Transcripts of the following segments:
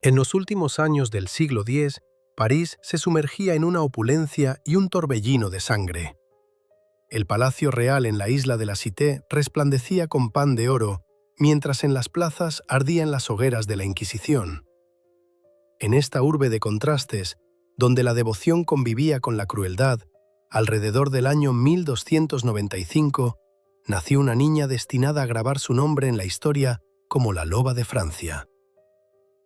En los últimos años del siglo X, París se sumergía en una opulencia y un torbellino de sangre. El palacio real en la isla de la Cité resplandecía con pan de oro, mientras en las plazas ardían las hogueras de la Inquisición. En esta urbe de contrastes, donde la devoción convivía con la crueldad, alrededor del año 1295, nació una niña destinada a grabar su nombre en la historia como la Loba de Francia.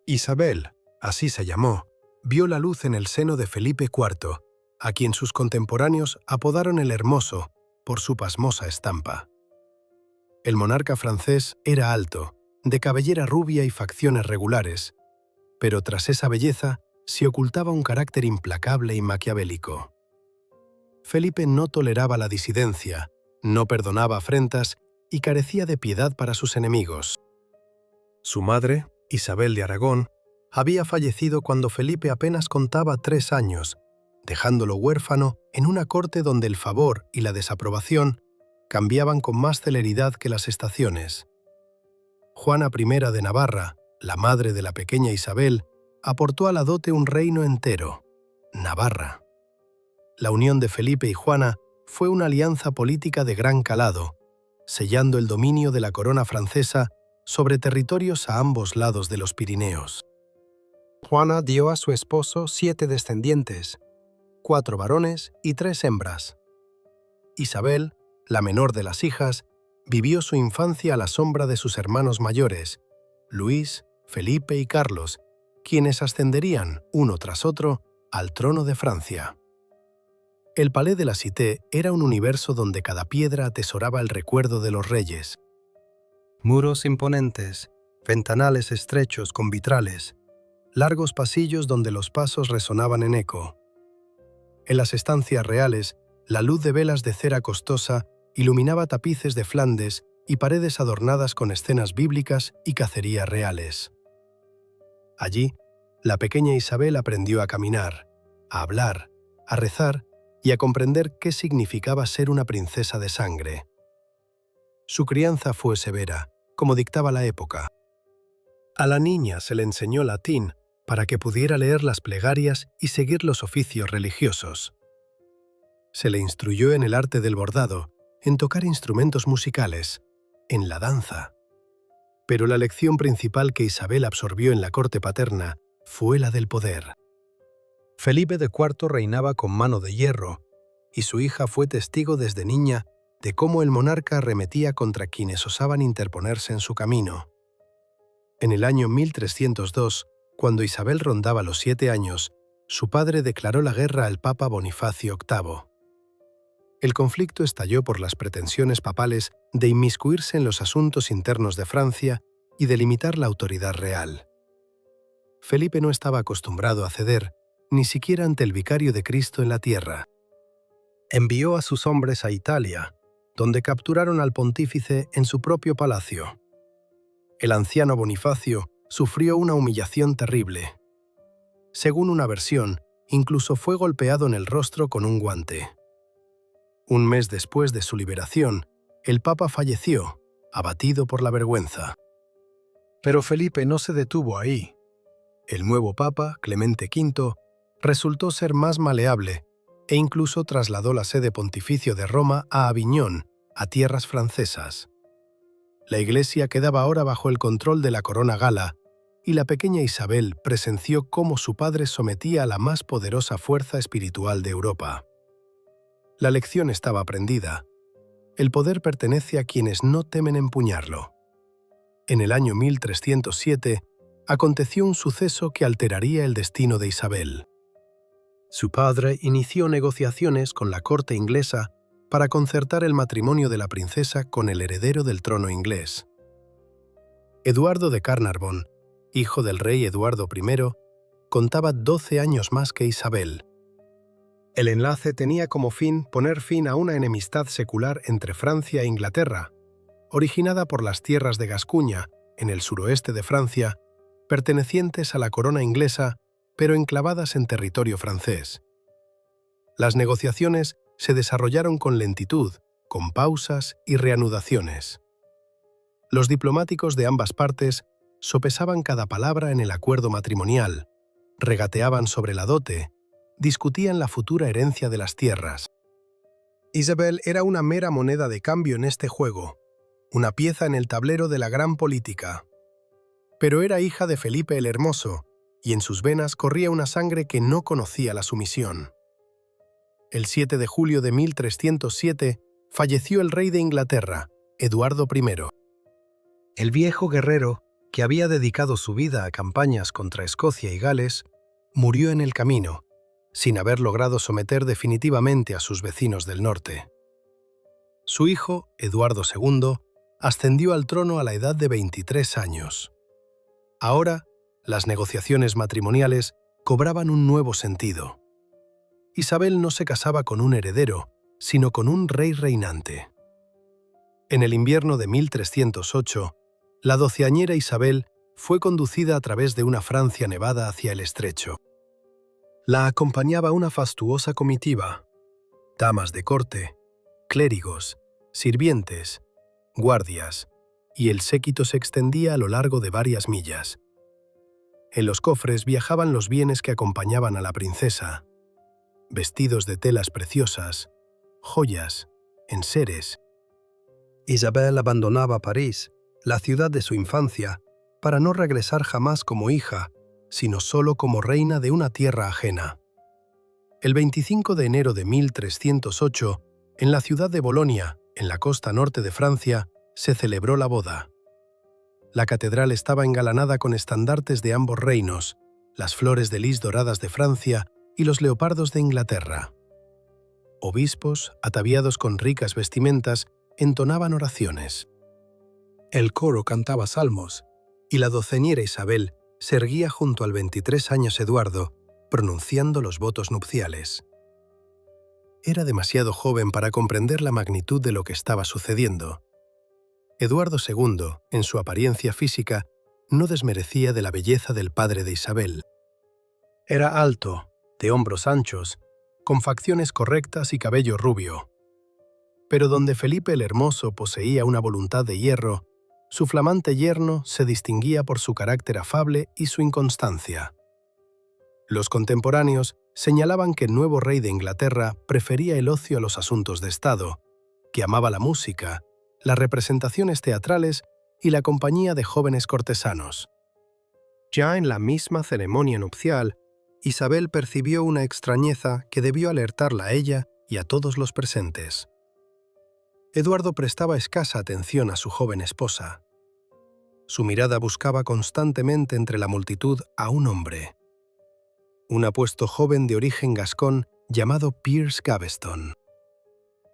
Isabel, así se llamó, vio la luz en el seno de Felipe IV, a quien sus contemporáneos apodaron el Hermoso por su pasmosa estampa. El monarca francés era alto, de cabellera rubia y facciones regulares, pero tras esa belleza se ocultaba un carácter implacable y maquiavélico. Felipe no toleraba la disidencia, no perdonaba afrentas y carecía de piedad para sus enemigos. Su madre, Isabel de Aragón, había fallecido cuando Felipe apenas contaba 3 años, dejándolo huérfano en una corte donde el favor y la desaprobación cambiaban con más celeridad que las estaciones. Juana I de Navarra, la madre de la pequeña Isabel, aportó a la dote un reino entero, Navarra. La unión de Felipe y Juana fue una alianza política de gran calado, sellando el dominio de la corona francesa sobre territorios a ambos lados de los Pirineos. Juana dio a su esposo 7 descendientes, 4 varones y 3 hembras. Isabel, la menor de las hijas, vivió su infancia a la sombra de sus hermanos mayores, Luis, Felipe y Carlos, quienes ascenderían, uno tras otro, al trono de Francia. El Palais de la Cité era un universo donde cada piedra atesoraba el recuerdo de los reyes. Muros imponentes, ventanales estrechos con vitrales, largos pasillos donde los pasos resonaban en eco. En las estancias reales, la luz de velas de cera costosa iluminaba tapices de Flandes y paredes adornadas con escenas bíblicas y cacerías reales. Allí, la pequeña Isabel aprendió a caminar, a hablar, a rezar y a comprender qué significaba ser una princesa de sangre. Su crianza fue severa, como dictaba la época. A la niña se le enseñó latín para que pudiera leer las plegarias y seguir los oficios religiosos. Se le instruyó en el arte del bordado, en tocar instrumentos musicales, en la danza. Pero la lección principal que Isabel absorbió en la corte paterna fue la del poder. Felipe IV reinaba con mano de hierro, y su hija fue testigo desde niña de cómo el monarca arremetía contra quienes osaban interponerse en su camino. En el año 1302, cuando Isabel rondaba los 7 años, su padre declaró la guerra al Papa Bonifacio VIII. El conflicto estalló por las pretensiones papales de inmiscuirse en los asuntos internos de Francia y de limitar la autoridad real. Felipe no estaba acostumbrado a ceder, ni siquiera ante el vicario de Cristo en la tierra. Envió a sus hombres a Italia, donde capturaron al pontífice en su propio palacio. El anciano Bonifacio sufrió una humillación terrible. Según una versión, incluso fue golpeado en el rostro con un guante. Un mes después de su liberación, el Papa falleció, abatido por la vergüenza. Pero Felipe no se detuvo ahí. El nuevo Papa, Clemente V, resultó ser más maleable e incluso trasladó la sede pontificio de Roma a Aviñón, a tierras francesas. La Iglesia quedaba ahora bajo el control de la corona gala, y la pequeña Isabel presenció cómo su padre sometía a la más poderosa fuerza espiritual de Europa. La lección estaba aprendida. El poder pertenece a quienes no temen empuñarlo. En el año 1307, aconteció un suceso que alteraría el destino de Isabel. Su padre inició negociaciones con la corte inglesa para concertar el matrimonio de la princesa con el heredero del trono inglés. Eduardo de Carnarvon, hijo del rey Eduardo I, contaba 12 años más que Isabel. El enlace tenía como fin poner fin a una enemistad secular entre Francia e Inglaterra, originada por las tierras de Gascuña, en el suroeste de Francia, pertenecientes a la corona inglesa, pero enclavadas en territorio francés. Las negociaciones se desarrollaron con lentitud, con pausas y reanudaciones. Los diplomáticos de ambas partes sopesaban cada palabra en el acuerdo matrimonial, regateaban sobre la dote, discutían la futura herencia de las tierras. Isabel era una mera moneda de cambio en este juego, una pieza en el tablero de la gran política. Pero era hija de Felipe el Hermoso, y en sus venas corría una sangre que no conocía la sumisión. El 7 de julio de 1307 falleció el rey de Inglaterra, Eduardo I. El viejo guerrero, que había dedicado su vida a campañas contra Escocia y Gales, murió en el camino, sin haber logrado someter definitivamente a sus vecinos del norte. Su hijo, Eduardo II, ascendió al trono a la edad de 23 años. Ahora, las negociaciones matrimoniales cobraban un nuevo sentido. Isabel no se casaba con un heredero, sino con un rey reinante. En el invierno de 1308, la doceañera Isabel fue conducida a través de una Francia nevada hacia el estrecho. La acompañaba una fastuosa comitiva, damas de corte, clérigos, sirvientes, guardias, y el séquito se extendía a lo largo de varias millas. En los cofres viajaban los bienes que acompañaban a la princesa: vestidos de telas preciosas, joyas, enseres. Isabel abandonaba París, la ciudad de su infancia, para no regresar jamás como hija, sino solo como reina de una tierra ajena. El 25 de enero de 1308, en la ciudad de Bolonia, en la costa norte de Francia, se celebró la boda. La catedral estaba engalanada con estandartes de ambos reinos, las flores de lis doradas de Francia y los leopardos de Inglaterra. Obispos, ataviados con ricas vestimentas, entonaban oraciones. El coro cantaba salmos, y la doceñera Isabel se erguía junto al 23 años Eduardo, pronunciando los votos nupciales. Era demasiado joven para comprender la magnitud de lo que estaba sucediendo. Eduardo II, en su apariencia física, no desmerecía de la belleza del padre de Isabel. Era alto, de hombros anchos, con facciones correctas y cabello rubio. Pero donde Felipe el Hermoso poseía una voluntad de hierro, su flamante yerno se distinguía por su carácter afable y su inconstancia. Los contemporáneos señalaban que el nuevo rey de Inglaterra prefería el ocio a los asuntos de Estado, que amaba la música, las representaciones teatrales y la compañía de jóvenes cortesanos. Ya en la misma ceremonia nupcial, Isabel percibió una extrañeza que debió alertarla a ella y a todos los presentes. Eduardo prestaba escasa atención a su joven esposa. Su mirada buscaba constantemente entre la multitud a un hombre. Un apuesto joven de origen gascón llamado Piers Gaveston.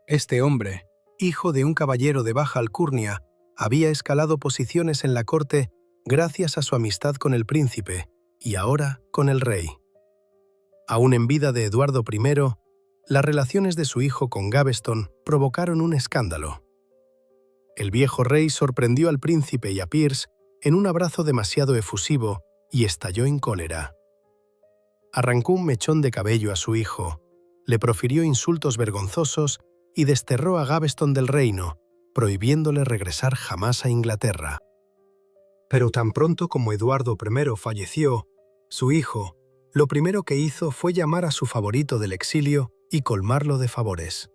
Este hombre, hijo de un caballero de baja alcurnia, había escalado posiciones en la corte gracias a su amistad con el príncipe y ahora con el rey. Aún en vida de Eduardo I, las relaciones de su hijo con Gaveston provocaron un escándalo. El viejo rey sorprendió al príncipe y a Piers en un abrazo demasiado efusivo y estalló en cólera. Arrancó un mechón de cabello a su hijo, le profirió insultos vergonzosos y desterró a Gaveston del reino, prohibiéndole regresar jamás a Inglaterra. Pero tan pronto como Eduardo I falleció, su hijo, lo primero que hizo fue llamar a su favorito del exilio y colmarlo de favores.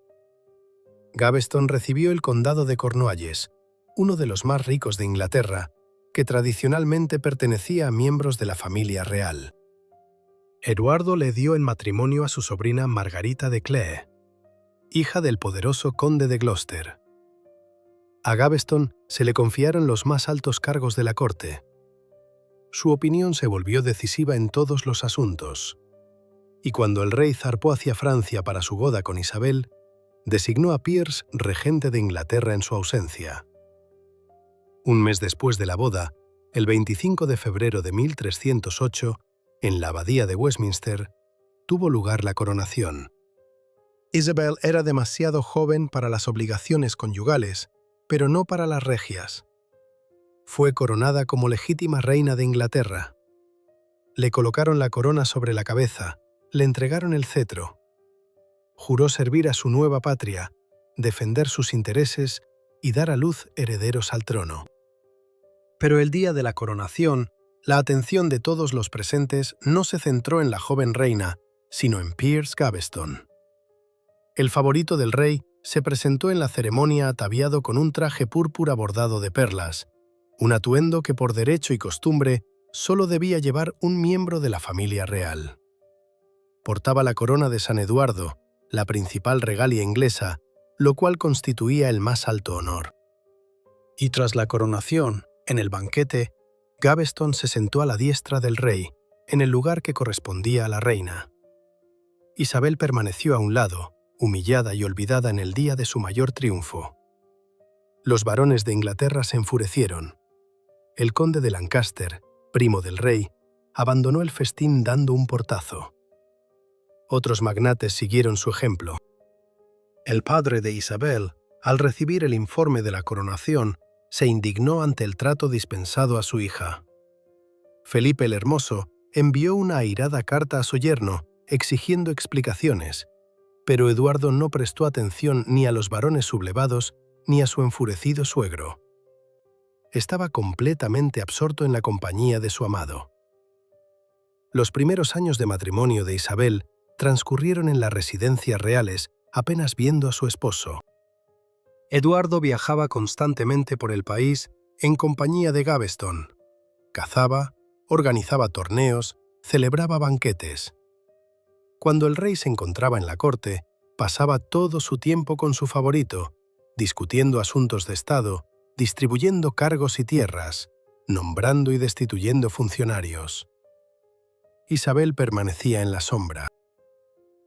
Gaveston recibió el condado de Cornualles, uno de los más ricos de Inglaterra, que tradicionalmente pertenecía a miembros de la familia real. Eduardo le dio en matrimonio a su sobrina Margarita de Clee, hija del poderoso conde de Gloucester. A Gaveston se le confiaron los más altos cargos de la corte. Su opinión se volvió decisiva en todos los asuntos, y cuando el rey zarpó hacia Francia para su boda con Isabel, designó a Piers regente de Inglaterra en su ausencia. Un mes después de la boda, el 25 de febrero de 1308, en la abadía de Westminster, tuvo lugar la coronación. Isabel era demasiado joven para las obligaciones conyugales, pero no para las regias. Fue coronada como legítima reina de Inglaterra. Le colocaron la corona sobre la cabeza, le entregaron el cetro. Juró servir a su nueva patria, defender sus intereses y dar a luz herederos al trono. Pero el día de la coronación, la atención de todos los presentes no se centró en la joven reina, sino en Piers Gaveston. El favorito del rey se presentó en la ceremonia ataviado con un traje púrpura bordado de perlas, un atuendo que por derecho y costumbre solo debía llevar un miembro de la familia real. Portaba la corona de San Eduardo, la principal regalia inglesa, lo cual constituía el más alto honor. Y tras la coronación, en el banquete, Gaveston se sentó a la diestra del rey, en el lugar que correspondía a la reina. Isabel permaneció a un lado, humillada y olvidada en el día de su mayor triunfo. Los varones de Inglaterra se enfurecieron. El conde de Lancaster, primo del rey, abandonó el festín dando un portazo. Otros magnates siguieron su ejemplo. El padre de Isabel, al recibir el informe de la coronación, se indignó ante el trato dispensado a su hija. Felipe el Hermoso envió una airada carta a su yerno, exigiendo explicaciones, pero Eduardo no prestó atención ni a los varones sublevados ni a su enfurecido suegro. Estaba completamente absorto en la compañía de su amado. Los primeros años de matrimonio de Isabel transcurrieron en las residencias reales, apenas viendo a su esposo. Eduardo viajaba constantemente por el país en compañía de Gaveston. Cazaba, organizaba torneos, celebraba banquetes. Cuando el rey se encontraba en la corte, pasaba todo su tiempo con su favorito, discutiendo asuntos de Estado, distribuyendo cargos y tierras, nombrando y destituyendo funcionarios. Isabel permanecía en la sombra.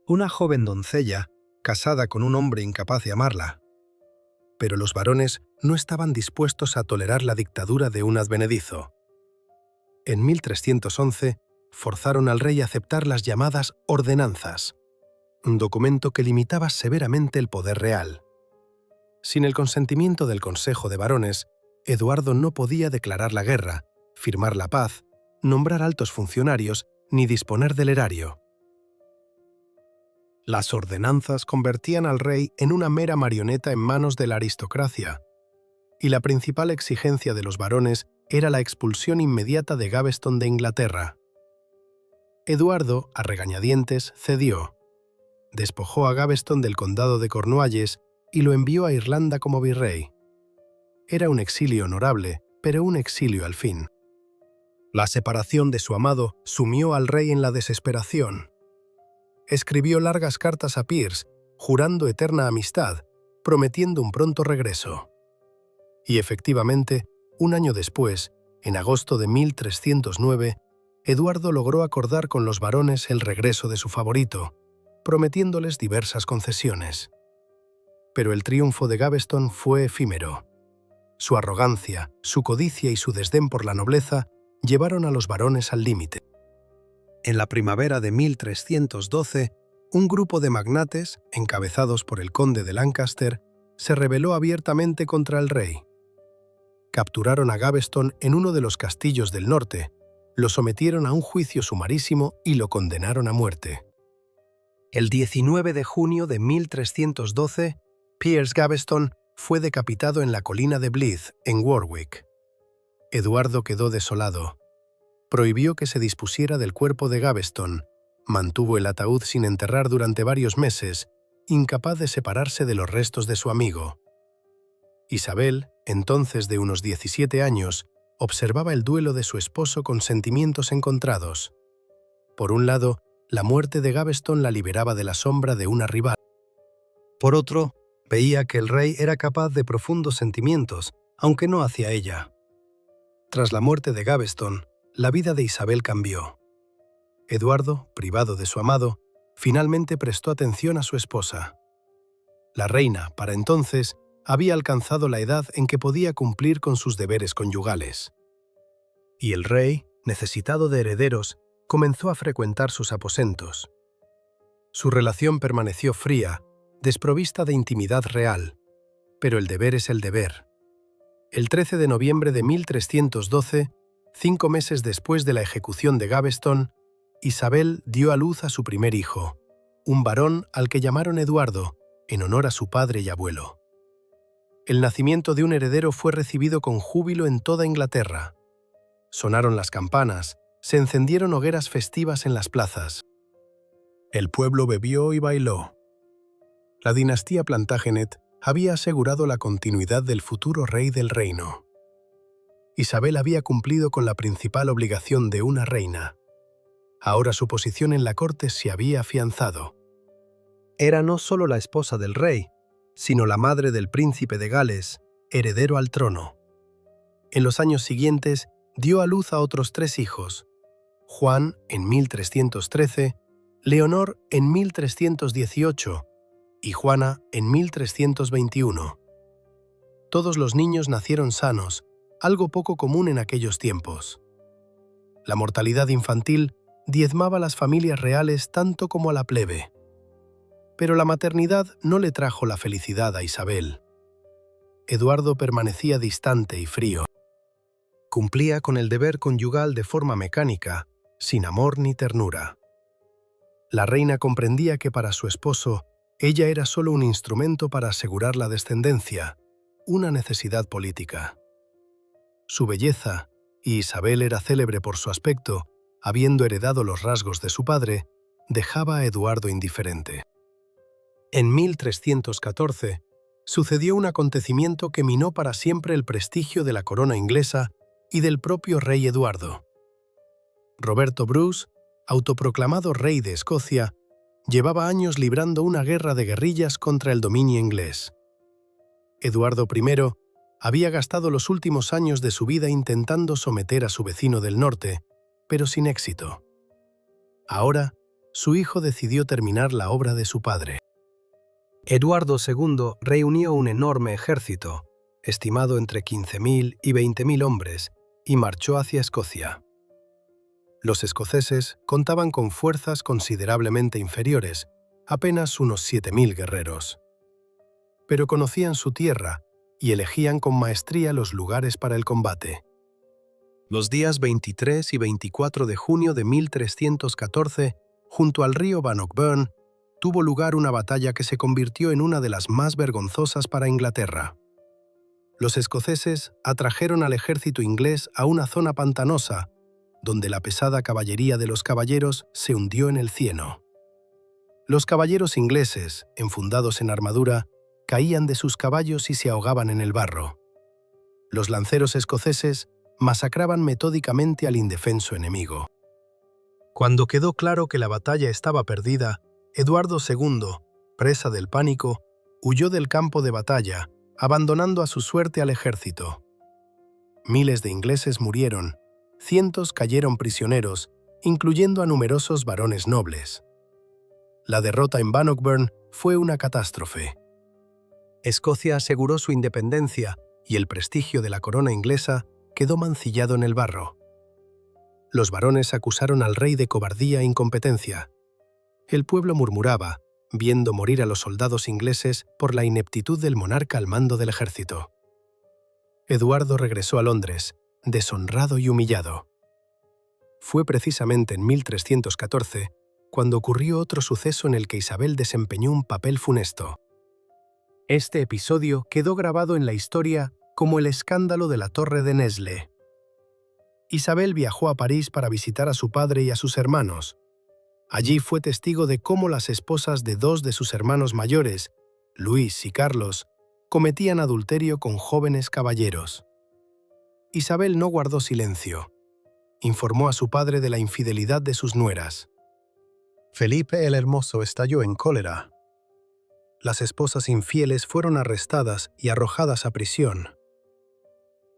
Una joven doncella, casada con un hombre incapaz de amarla. Pero los varones no estaban dispuestos a tolerar la dictadura de un advenedizo. En 1311, forzaron al rey a aceptar las llamadas ordenanzas, un documento que limitaba severamente el poder real. Sin el consentimiento del Consejo de Varones, Eduardo no podía declarar la guerra, firmar la paz, nombrar altos funcionarios ni disponer del erario. Las ordenanzas convertían al rey en una mera marioneta en manos de la aristocracia, y la principal exigencia de los varones era la expulsión inmediata de Gaveston de Inglaterra. Eduardo, a regañadientes, cedió. Despojó a Gaveston del condado de Cornualles y lo envió a Irlanda como virrey. Era un exilio honorable, pero un exilio al fin. La separación de su amado sumió al rey en la desesperación. Escribió largas cartas a Piers, jurando eterna amistad, prometiendo un pronto regreso. Y efectivamente, un año después, en agosto de 1309, Eduardo logró acordar con los varones el regreso de su favorito, prometiéndoles diversas concesiones. Pero el triunfo de Gaveston fue efímero. Su arrogancia, su codicia y su desdén por la nobleza llevaron a los varones al límite. En la primavera de 1312, un grupo de magnates, encabezados por el conde de Lancaster, se rebeló abiertamente contra el rey. Capturaron a Gaveston en uno de los castillos del norte, lo sometieron a un juicio sumarísimo y lo condenaron a muerte. El 19 de junio de 1312, Piers Gaveston fue decapitado en la colina de Blyth, en Warwick. Eduardo quedó desolado. Prohibió que se dispusiera del cuerpo de Gaveston, mantuvo el ataúd sin enterrar durante varios meses, incapaz de separarse de los restos de su amigo. Isabel, entonces de unos 17 años, observaba el duelo de su esposo con sentimientos encontrados. Por un lado, la muerte de Gaveston la liberaba de la sombra de una rival. Por otro, veía que el rey era capaz de profundos sentimientos, aunque no hacia ella. Tras la muerte de Gaveston, la vida de Isabel cambió. Eduardo, privado de su amado, finalmente prestó atención a su esposa. La reina, para entonces, había alcanzado la edad en que podía cumplir con sus deberes conyugales. Y el rey, necesitado de herederos, comenzó a frecuentar sus aposentos. Su relación permaneció fría, desprovista de intimidad real, pero el deber es el deber. El 13 de noviembre de 1312, 5 meses después de la ejecución de Gaveston, Isabel dio a luz a su primer hijo, un varón al que llamaron Eduardo, en honor a su padre y abuelo. El nacimiento de un heredero fue recibido con júbilo en toda Inglaterra. Sonaron las campanas, se encendieron hogueras festivas en las plazas. El pueblo bebió y bailó. La dinastía Plantagenet había asegurado la continuidad del futuro rey del reino. Isabel había cumplido con la principal obligación de una reina. Ahora su posición en la corte se había afianzado. Era no solo la esposa del rey, sino la madre del príncipe de Gales, heredero al trono. En los años siguientes dio a luz a otros 3 hijos: Juan en 1313, Leonor en 1318 y Juana en 1321. Todos los niños nacieron sanos, algo poco común en aquellos tiempos. La mortalidad infantil diezmaba a las familias reales tanto como a la plebe. Pero la maternidad no le trajo la felicidad a Isabel. Eduardo permanecía distante y frío. Cumplía con el deber conyugal de forma mecánica, sin amor ni ternura. La reina comprendía que para su esposo ella era solo un instrumento para asegurar la descendencia, una necesidad política. Su belleza, y Isabel era célebre por su aspecto, habiendo heredado los rasgos de su padre, dejaba a Eduardo indiferente. En 1314 sucedió un acontecimiento que minó para siempre el prestigio de la corona inglesa y del propio rey Eduardo. Roberto Bruce, autoproclamado rey de Escocia, llevaba años librando una guerra de guerrillas contra el dominio inglés. Eduardo I había gastado los últimos años de su vida intentando someter a su vecino del norte, pero sin éxito. Ahora, su hijo decidió terminar la obra de su padre. Eduardo II reunió un enorme ejército, estimado entre 15.000 y 20.000 hombres, y marchó hacia Escocia. Los escoceses contaban con fuerzas considerablemente inferiores, apenas unos 7.000 guerreros. Pero conocían su tierra y elegían con maestría los lugares para el combate. Los días 23 y 24 de junio de 1314, junto al río Bannockburn, tuvo lugar una batalla que se convirtió en una de las más vergonzosas para Inglaterra. Los escoceses atrajeron al ejército inglés a una zona pantanosa, donde la pesada caballería de los caballeros se hundió en el cieno. Los caballeros ingleses, enfundados en armadura, caían de sus caballos y se ahogaban en el barro. Los lanceros escoceses masacraban metódicamente al indefenso enemigo. Cuando quedó claro que la batalla estaba perdida, Eduardo II, presa del pánico, huyó del campo de batalla, abandonando a su suerte al ejército. Miles de ingleses murieron, cientos cayeron prisioneros, incluyendo a numerosos varones nobles. La derrota en Bannockburn fue una catástrofe. Escocia aseguró su independencia y el prestigio de la corona inglesa quedó mancillado en el barro. Los varones acusaron al rey de cobardía e incompetencia. El pueblo murmuraba, viendo morir a los soldados ingleses por la ineptitud del monarca al mando del ejército. Eduardo regresó a Londres, deshonrado y humillado. Fue precisamente en 1314 cuando ocurrió otro suceso en el que Isabel desempeñó un papel funesto. Este episodio quedó grabado en la historia como el escándalo de la Torre de Nesle. Isabel viajó a París para visitar a su padre y a sus hermanos. Allí fue testigo de cómo las esposas de 2 de sus hermanos mayores, Luis y Carlos, cometían adulterio con jóvenes caballeros. Isabel no guardó silencio. Informó a su padre de la infidelidad de sus nueras. Felipe el Hermoso estalló en cólera. Las esposas infieles fueron arrestadas y arrojadas a prisión.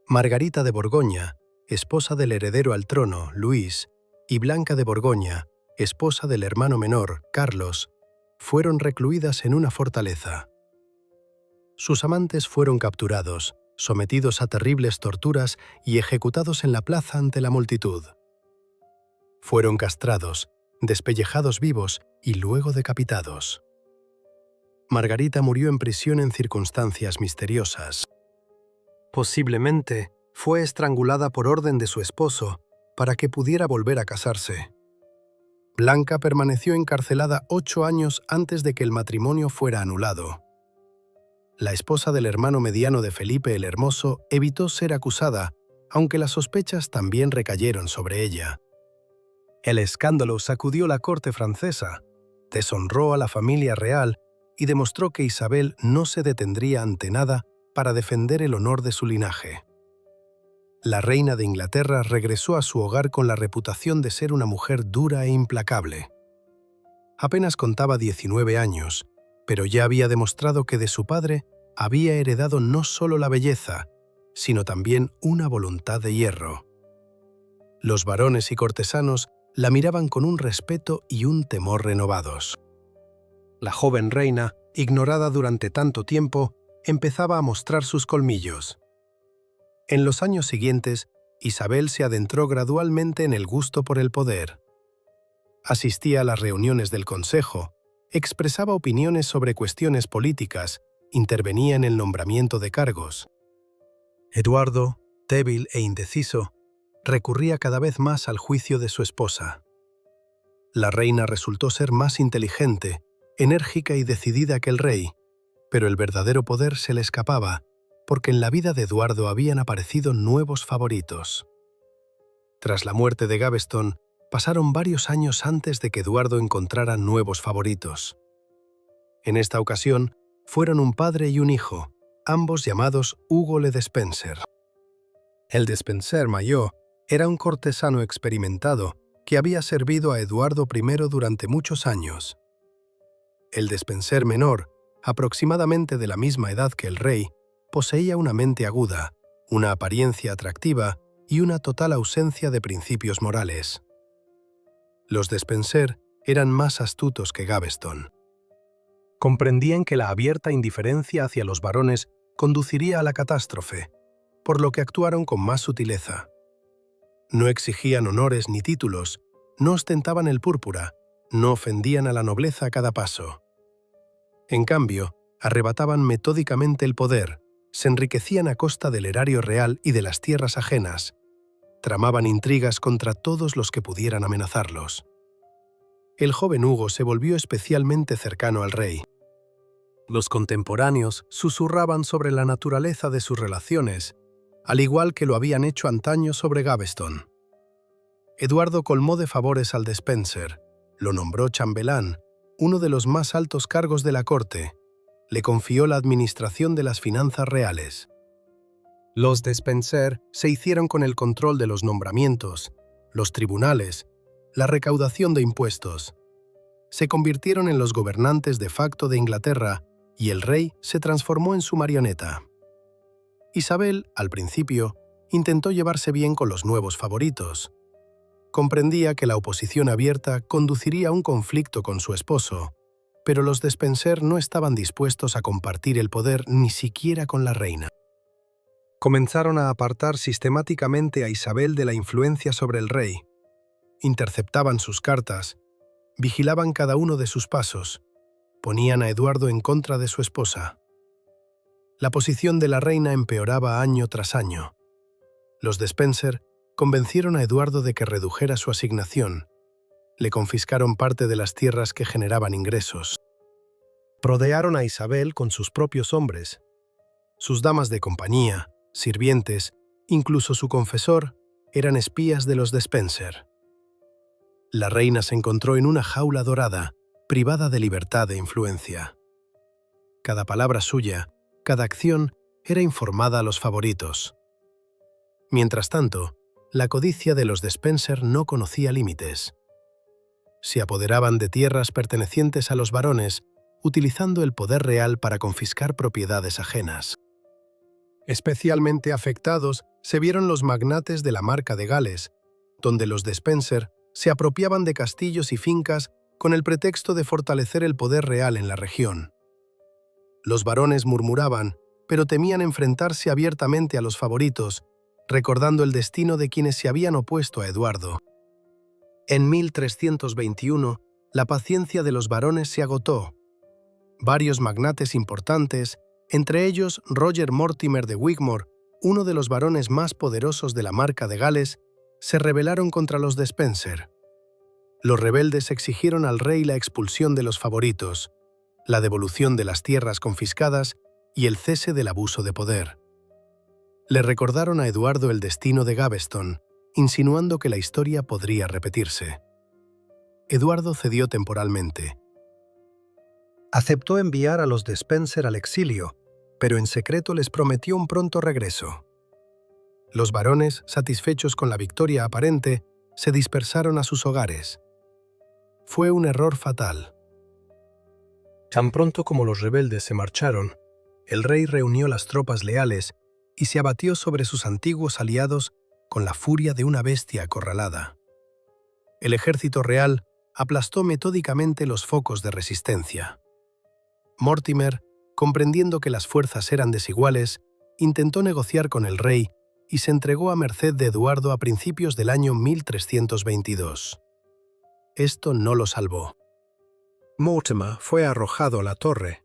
Margarita de Borgoña, esposa del heredero al trono, Luis, y Blanca de Borgoña, esposa del hermano menor, Carlos, fueron recluidas en una fortaleza. Sus amantes fueron capturados, sometidos a terribles torturas y ejecutados en la plaza ante la multitud. Fueron castrados, despellejados vivos y luego decapitados. Margarita murió en prisión en circunstancias misteriosas. Posiblemente fue estrangulada por orden de su esposo para que pudiera volver a casarse. Blanca permaneció encarcelada 8 años antes de que el matrimonio fuera anulado. la esposa del hermano mediano de Felipe el Hermoso evitó ser acusada, aunque las sospechas también recayeron sobre ella. El escándalo sacudió la corte francesa, deshonró a la familia real y demostró que Isabel no se detendría ante nada para defender el honor de su linaje. La reina de Inglaterra regresó a su hogar con la reputación de ser una mujer dura e implacable. Apenas contaba 19 años, pero ya había demostrado que de su padre había heredado no solo la belleza, sino también una voluntad de hierro. Los varones y cortesanos la miraban con un respeto y un temor renovados. La joven reina, ignorada durante tanto tiempo, empezaba a mostrar sus colmillos. En los años siguientes, Isabel se adentró gradualmente en el gusto por el poder. Asistía a las reuniones del consejo, expresaba opiniones sobre cuestiones políticas, intervenía en el nombramiento de cargos. Eduardo, débil e indeciso, recurría cada vez más al juicio de su esposa. La reina resultó ser más inteligente, enérgica y decidida que el rey, pero el verdadero poder se le escapaba, porque en la vida de Eduardo habían aparecido nuevos favoritos. Tras la muerte de Gaveston, pasaron varios años antes de que Eduardo encontrara nuevos favoritos. En esta ocasión, fueron un padre y un hijo, ambos llamados Hugo le Despenser. El Despenser mayor era un cortesano experimentado que había servido a Eduardo I durante muchos años. El Despenser menor, aproximadamente de la misma edad que el rey, poseía una mente aguda, una apariencia atractiva y una total ausencia de principios morales. Los Despenser eran más astutos que Gaveston. Comprendían que la abierta indiferencia hacia los varones conduciría a la catástrofe, por lo que actuaron con más sutileza. No exigían honores ni títulos, no ostentaban el púrpura, no ofendían a la nobleza a cada paso. En cambio, arrebataban metódicamente el poder, se enriquecían a costa del erario real y de las tierras ajenas, tramaban intrigas contra todos los que pudieran amenazarlos. El joven Hugo se volvió especialmente cercano al rey. Los contemporáneos susurraban sobre la naturaleza de sus relaciones, al igual que lo habían hecho antaño sobre Gaveston. Eduardo colmó de favores al Despenser, lo nombró chambelán, uno de los más altos cargos de la corte, le confió la administración de las finanzas reales. Los Despenser se hicieron con el control de los nombramientos, los tribunales, la recaudación de impuestos. Se convirtieron en los gobernantes de facto de Inglaterra y el rey se transformó en su marioneta. Isabel, al principio, intentó llevarse bien con los nuevos favoritos. Comprendía que la oposición abierta conduciría a un conflicto con su esposo, pero los Despenser no estaban dispuestos a compartir el poder ni siquiera con la reina. Comenzaron a apartar sistemáticamente a Isabel de la influencia sobre el rey. Interceptaban sus cartas, vigilaban cada uno de sus pasos, ponían a Eduardo en contra de su esposa. La posición de la reina empeoraba año tras año. Los Despenser convencieron a Eduardo de que redujera su asignación. Le confiscaron parte de las tierras que generaban ingresos. Rodearon a Isabel con sus propios hombres. Sus damas de compañía, sirvientes, incluso su confesor, eran espías de los Despenser. La reina se encontró en una jaula dorada, privada de libertad e influencia. Cada palabra suya, cada acción, era informada a los favoritos. Mientras tanto, la codicia de los Despenser no conocía límites. Se apoderaban de tierras pertenecientes a los varones, utilizando el poder real para confiscar propiedades ajenas. Especialmente afectados se vieron los magnates de la Marca de Gales, donde los Despenser se apropiaban de castillos y fincas con el pretexto de fortalecer el poder real en la región. Los varones murmuraban, pero temían enfrentarse abiertamente a los favoritos, recordando el destino de quienes se habían opuesto a Eduardo. En 1321, la paciencia de los varones se agotó. Varios magnates importantes, entre ellos Roger Mortimer de Wigmore, uno de los varones más poderosos de la Marca de Gales, se rebelaron contra los Despenser. Los rebeldes exigieron al rey la expulsión de los favoritos, la devolución de las tierras confiscadas y el cese del abuso de poder. Le recordaron a Eduardo el destino de Gaveston, insinuando que la historia podría repetirse. Eduardo cedió temporalmente. Aceptó enviar a los de Spencer al exilio, pero en secreto les prometió un pronto regreso. Los varones, satisfechos con la victoria aparente, se dispersaron a sus hogares. Fue un error fatal. Tan pronto como los rebeldes se marcharon, el rey reunió las tropas leales y se abatió sobre sus antiguos aliados con la furia de una bestia acorralada. El ejército real aplastó metódicamente los focos de resistencia. Mortimer, comprendiendo que las fuerzas eran desiguales, intentó negociar con el rey y se entregó a merced de Eduardo a principios del año 1322. Esto no lo salvó. Mortimer fue arrojado a la torre,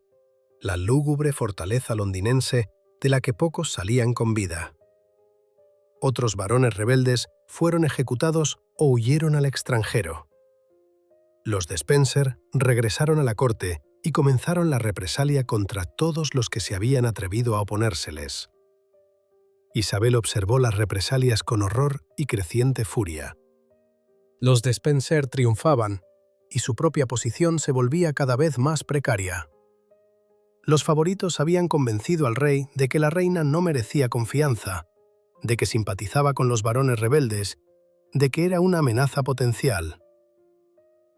la lúgubre fortaleza londinense de la que pocos salían con vida. Otros varones rebeldes fueron ejecutados o huyeron al extranjero. Los de Spencer regresaron a la corte y comenzaron la represalia contra todos los que se habían atrevido a oponérseles. Isabel observó las represalias con horror y creciente furia. Los de Spencer triunfaban, y su propia posición se volvía cada vez más precaria. Los favoritos habían convencido al rey de que la reina no merecía confianza, de que simpatizaba con los varones rebeldes, de que era una amenaza potencial.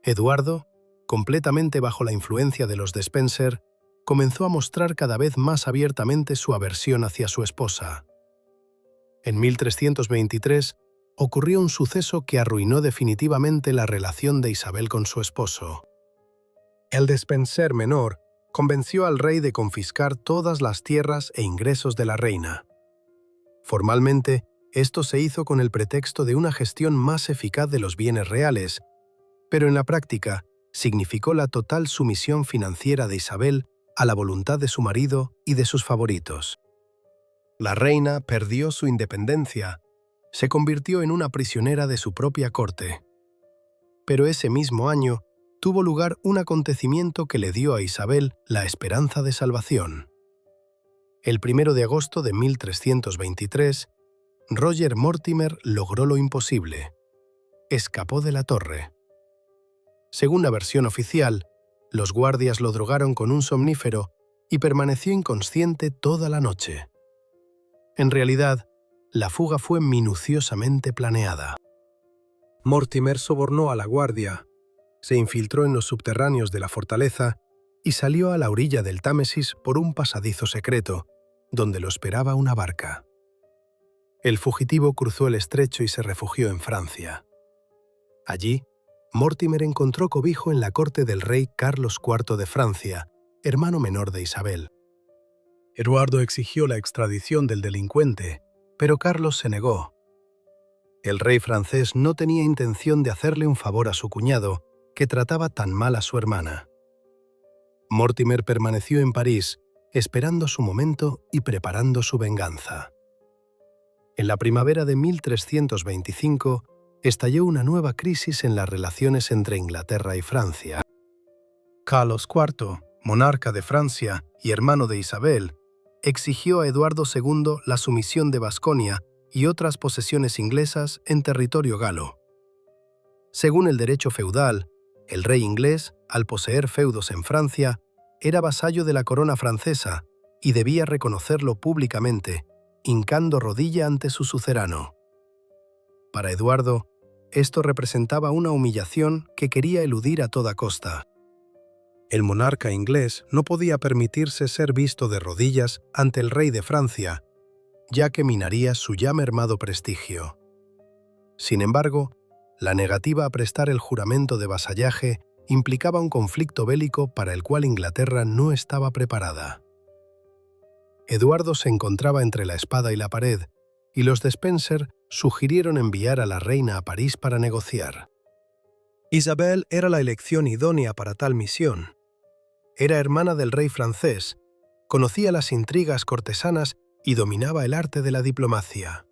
Eduardo, completamente bajo la influencia de los de Spencer, comenzó a mostrar cada vez más abiertamente su aversión hacia su esposa. En 1323 ocurrió un suceso que arruinó definitivamente la relación de Isabel con su esposo. El de Spencer menor convenció al rey de confiscar todas las tierras e ingresos de la reina. Formalmente, esto se hizo con el pretexto de una gestión más eficaz de los bienes reales, pero en la práctica significó la total sumisión financiera de Isabel a la voluntad de su marido y de sus favoritos. La reina perdió su independencia, se convirtió en una prisionera de su propia corte. Pero ese mismo año tuvo lugar un acontecimiento que le dio a Isabel la esperanza de salvación. El 1 de agosto de 1323, Roger Mortimer logró lo imposible. Escapó de la torre. Según la versión oficial, los guardias lo drogaron con un somnífero y permaneció inconsciente toda la noche. En realidad, la fuga fue minuciosamente planeada. Mortimer sobornó a la guardia, se infiltró en los subterráneos de la fortaleza y salió a la orilla del Támesis por un pasadizo secreto, donde lo esperaba una barca. El fugitivo cruzó el estrecho y se refugió en Francia. Allí, Mortimer encontró cobijo en la corte del rey Carlos IV de Francia, hermano menor de Isabel. Eduardo exigió la extradición del delincuente, pero Carlos se negó. El rey francés no tenía intención de hacerle un favor a su cuñado, que trataba tan mal a su hermana. Mortimer permaneció en París, esperando su momento y preparando su venganza. En la primavera de 1325, estalló una nueva crisis en las relaciones entre Inglaterra y Francia. Carlos IV, monarca de Francia y hermano de Isabel, exigió a Eduardo II la sumisión de Vasconia y otras posesiones inglesas en territorio galo. Según el derecho feudal, el rey inglés, al poseer feudos en Francia, era vasallo de la corona francesa y debía reconocerlo públicamente, hincando rodilla ante su suzerano. Para Eduardo, esto representaba una humillación que quería eludir a toda costa. El monarca inglés no podía permitirse ser visto de rodillas ante el rey de Francia, ya que minaría su ya mermado prestigio. Sin embargo, la negativa a prestar el juramento de vasallaje implicaba un conflicto bélico para el cual Inglaterra no estaba preparada. Eduardo se encontraba entre la espada y la pared, y los de Spencer sugirieron enviar a la reina a París para negociar. Isabel era la elección idónea para tal misión. Era hermana del rey francés, conocía las intrigas cortesanas y dominaba el arte de la diplomacia.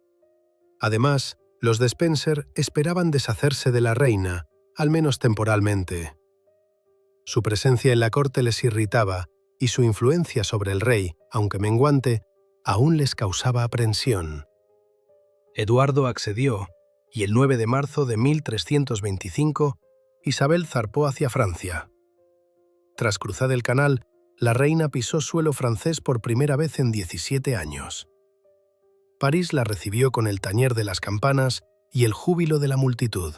Además, los de Spencer esperaban deshacerse de la reina, al menos temporalmente. Su presencia en la corte les irritaba, y su influencia sobre el rey, aunque menguante, aún les causaba aprensión. Eduardo accedió, y el 9 de marzo de 1325, Isabel zarpó hacia Francia. Tras cruzar el canal, la reina pisó suelo francés por primera vez en 17 años. París la recibió con el tañer de las campanas y el júbilo de la multitud.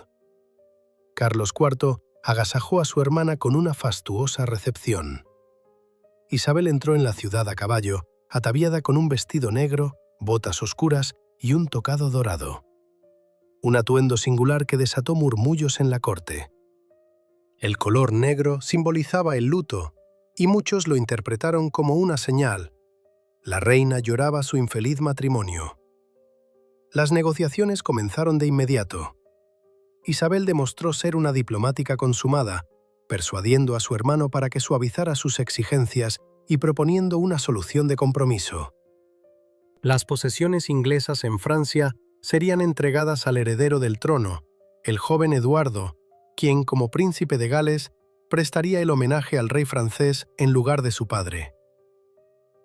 Carlos IV agasajó a su hermana con una fastuosa recepción. Isabel entró en la ciudad a caballo, ataviada con un vestido negro, botas oscuras y un tocado dorado. Un atuendo singular que desató murmullos en la corte. El color negro simbolizaba el luto, y muchos lo interpretaron como una señal. La reina lloraba su infeliz matrimonio. Las negociaciones comenzaron de inmediato. Isabel demostró ser una diplomática consumada, persuadiendo a su hermano para que suavizara sus exigencias y proponiendo una solución de compromiso. Las posesiones inglesas en Francia serían entregadas al heredero del trono, el joven Eduardo, quien, como príncipe de Gales, prestaría el homenaje al rey francés en lugar de su padre.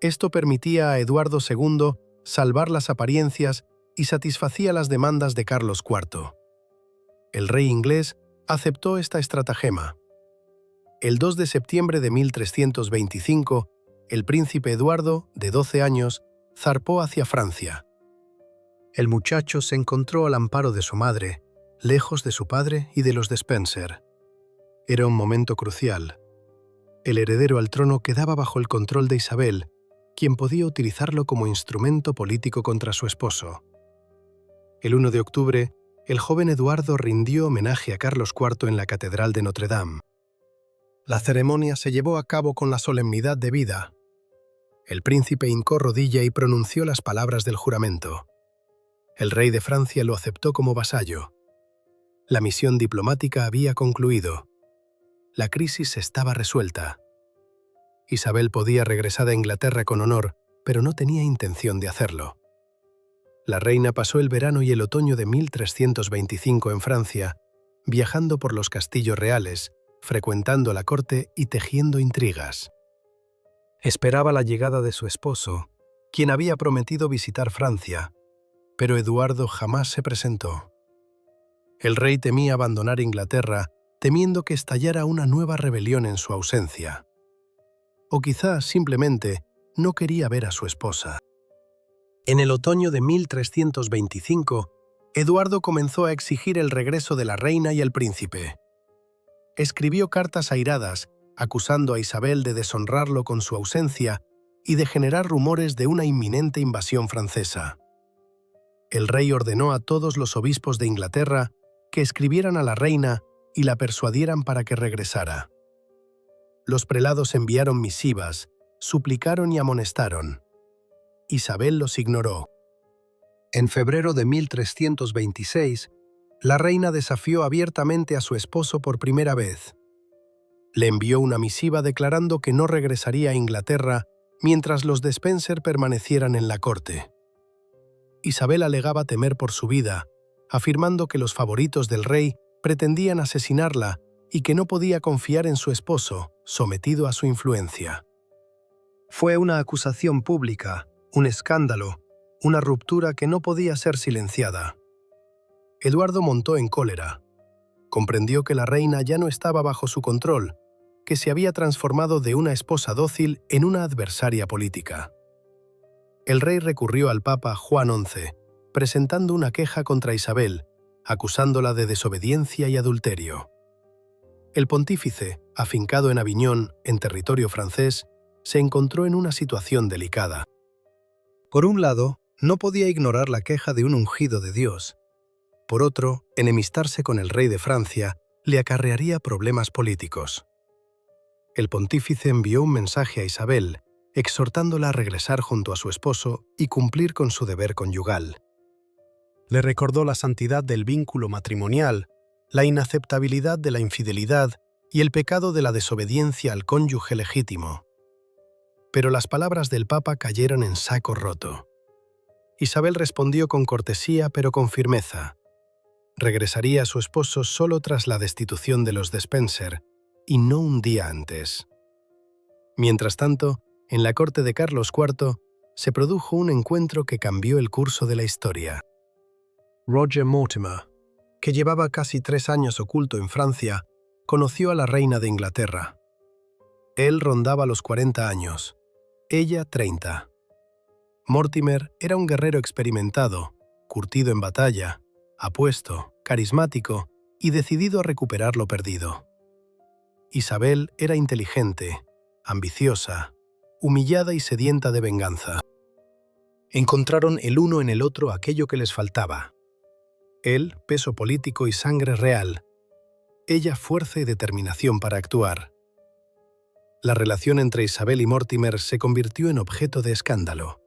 Esto permitía a Eduardo II salvar las apariencias y satisfacía las demandas de Carlos IV. El rey inglés aceptó esta estratagema. El 2 de septiembre de 1325, el príncipe Eduardo, de 12 años, zarpó hacia Francia. El muchacho se encontró al amparo de su madre, lejos de su padre y de los de Spencer. Era un momento crucial. El heredero al trono quedaba bajo el control de Isabel, quien podía utilizarlo como instrumento político contra su esposo. El 1 de octubre, el joven Eduardo rindió homenaje a Carlos IV en la Catedral de Notre Dame. La ceremonia se llevó a cabo con la solemnidad debida. El príncipe hincó rodilla y pronunció las palabras del juramento. El rey de Francia lo aceptó como vasallo. La misión diplomática había concluido. La crisis estaba resuelta. Isabel podía regresar a Inglaterra con honor, pero no tenía intención de hacerlo. La reina pasó el verano y el otoño de 1325 en Francia, viajando por los castillos reales, frecuentando la corte y tejiendo intrigas. Esperaba la llegada de su esposo, quien había prometido visitar Francia, pero Eduardo jamás se presentó. El rey temía abandonar Inglaterra, temiendo que estallara una nueva rebelión en su ausencia. O quizás simplemente no quería ver a su esposa. En el otoño de 1325, Eduardo comenzó a exigir el regreso de la reina y el príncipe. Escribió cartas airadas, acusando a Isabel de deshonrarlo con su ausencia y de generar rumores de una inminente invasión francesa. El rey ordenó a todos los obispos de Inglaterra que escribieran a la reina y la persuadieran para que regresara. Los prelados enviaron misivas, suplicaron y amonestaron. Isabel los ignoró. En febrero de 1326, la reina desafió abiertamente a su esposo por primera vez. Le envió una misiva declarando que no regresaría a Inglaterra mientras los de Spencer permanecieran en la corte. Isabel alegaba temer por su vida, afirmando que los favoritos del rey pretendían asesinarla y que no podía confiar en su esposo, sometido a su influencia. Fue una acusación pública, un escándalo, una ruptura que no podía ser silenciada. Eduardo montó en cólera. Comprendió que la reina ya no estaba bajo su control, que se había transformado de una esposa dócil en una adversaria política. El rey recurrió al Papa Juan XI, presentando una queja contra Isabel, acusándola de desobediencia y adulterio. El pontífice, afincado en Aviñón, en territorio francés, se encontró en una situación delicada. Por un lado, no podía ignorar la queja de un ungido de Dios. Por otro, enemistarse con el rey de Francia le acarrearía problemas políticos. El pontífice envió un mensaje a Isabel, exhortándola a regresar junto a su esposo y cumplir con su deber conyugal. Le recordó la santidad del vínculo matrimonial, la inaceptabilidad de la infidelidad y el pecado de la desobediencia al cónyuge legítimo. Pero las palabras del Papa cayeron en saco roto. Isabel respondió con cortesía pero con firmeza. Regresaría a su esposo solo tras la destitución de los de Spencer, y no un día antes. Mientras tanto, en la corte de Carlos IV se produjo un encuentro que cambió el curso de la historia. Roger Mortimer, que llevaba casi 3 años oculto en Francia, conoció a la reina de Inglaterra. Él rondaba los 40 años, ella 30. Mortimer era un guerrero experimentado, curtido en batalla, apuesto, carismático y decidido a recuperar lo perdido. Isabel era inteligente, ambiciosa, humillada y sedienta de venganza. Encontraron el uno en el otro aquello que les faltaba. Él, peso político y sangre real. Ella, fuerza y determinación para actuar. La relación entre Isabel y Mortimer se convirtió en objeto de escándalo.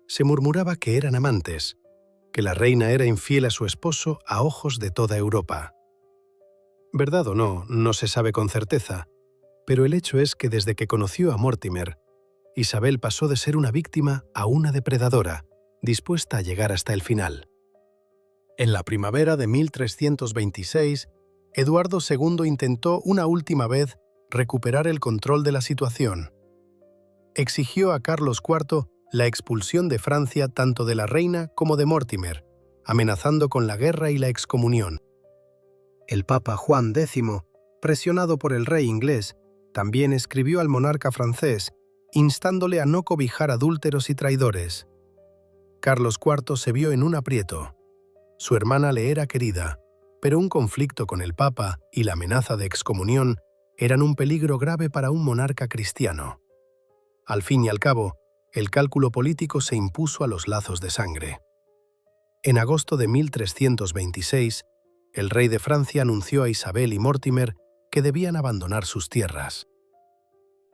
Se murmuraba que eran amantes, que la reina era infiel a su esposo a ojos de toda Europa. Verdad o no, no se sabe con certeza, pero el hecho es que desde que conoció a Mortimer, Isabel pasó de ser una víctima a una depredadora, dispuesta a llegar hasta el final. En la primavera de 1326, Eduardo II intentó una última vez recuperar el control de la situación. Exigió a Carlos IV la expulsión de Francia tanto de la reina como de Mortimer, amenazando con la guerra y la excomunión. El Papa Juan X, presionado por el rey inglés, también escribió al monarca francés, instándole a no cobijar adúlteros y traidores. Carlos IV se vio en un aprieto. Su hermana le era querida, pero un conflicto con el Papa y la amenaza de excomunión eran un peligro grave para un monarca cristiano. Al fin y al cabo, el cálculo político se impuso a los lazos de sangre. En agosto de 1326, el rey de Francia anunció a Isabel y Mortimer que debían abandonar sus tierras.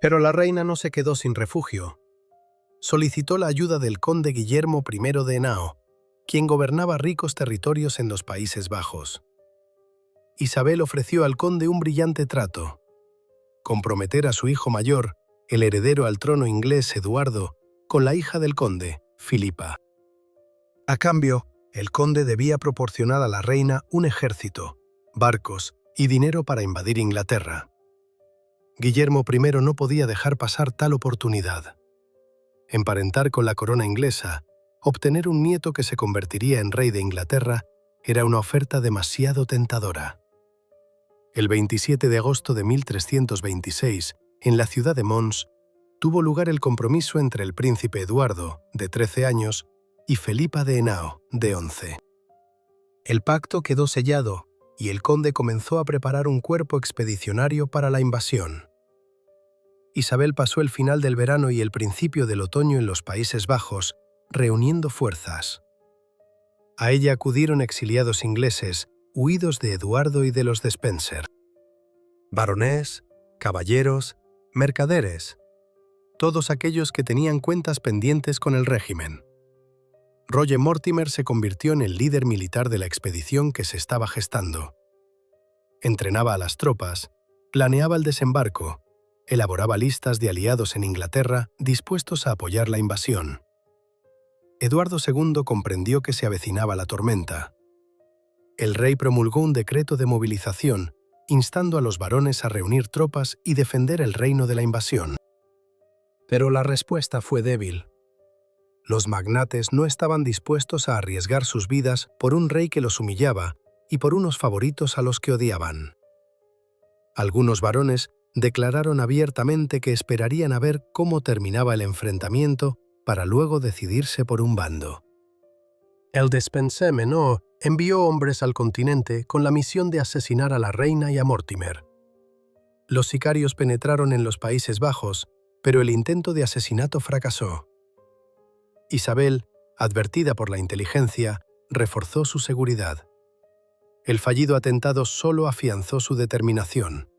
Pero la reina no se quedó sin refugio. Solicitó la ayuda del conde Guillermo I de Henao, quien gobernaba ricos territorios en los Países Bajos. Isabel ofreció al conde un brillante trato: comprometer a su hijo mayor, el heredero al trono inglés Eduardo, con la hija del conde, Filipa. A cambio, el conde debía proporcionar a la reina un ejército, barcos y dinero para invadir Inglaterra. Guillermo I no podía dejar pasar tal oportunidad. Emparentar con la corona inglesa, obtener un nieto que se convertiría en rey de Inglaterra, era una oferta demasiado tentadora. El 27 de agosto de 1326, en la ciudad de Mons, tuvo lugar el compromiso entre el príncipe Eduardo, de 13 años, y Felipa de Henao, de 11. El pacto quedó sellado y el conde comenzó a preparar un cuerpo expedicionario para la invasión. Isabel pasó el final del verano y el principio del otoño en los Países Bajos, reuniendo fuerzas. A ella acudieron exiliados ingleses, huidos de Eduardo y de los de Spencer. Baronés, caballeros, mercaderes, todos aquellos que tenían cuentas pendientes con el régimen. Roger Mortimer se convirtió en el líder militar de la expedición que se estaba gestando. Entrenaba a las tropas, planeaba el desembarco, elaboraba listas de aliados en Inglaterra dispuestos a apoyar la invasión. Eduardo II comprendió que se avecinaba la tormenta. El rey promulgó un decreto de movilización, instando a los varones a reunir tropas y defender el reino de la invasión. Pero la respuesta fue débil. Los magnates no estaban dispuestos a arriesgar sus vidas por un rey que los humillaba y por unos favoritos a los que odiaban. Algunos varones declararon abiertamente que esperarían a ver cómo terminaba el enfrentamiento para luego decidirse por un bando. El Despenser Menor envió hombres al continente con la misión de asesinar a la reina y a Mortimer. Los sicarios penetraron en los Países Bajos, pero el intento de asesinato fracasó. Isabel, advertida por la inteligencia, reforzó su seguridad. El fallido atentado solo afianzó su determinación.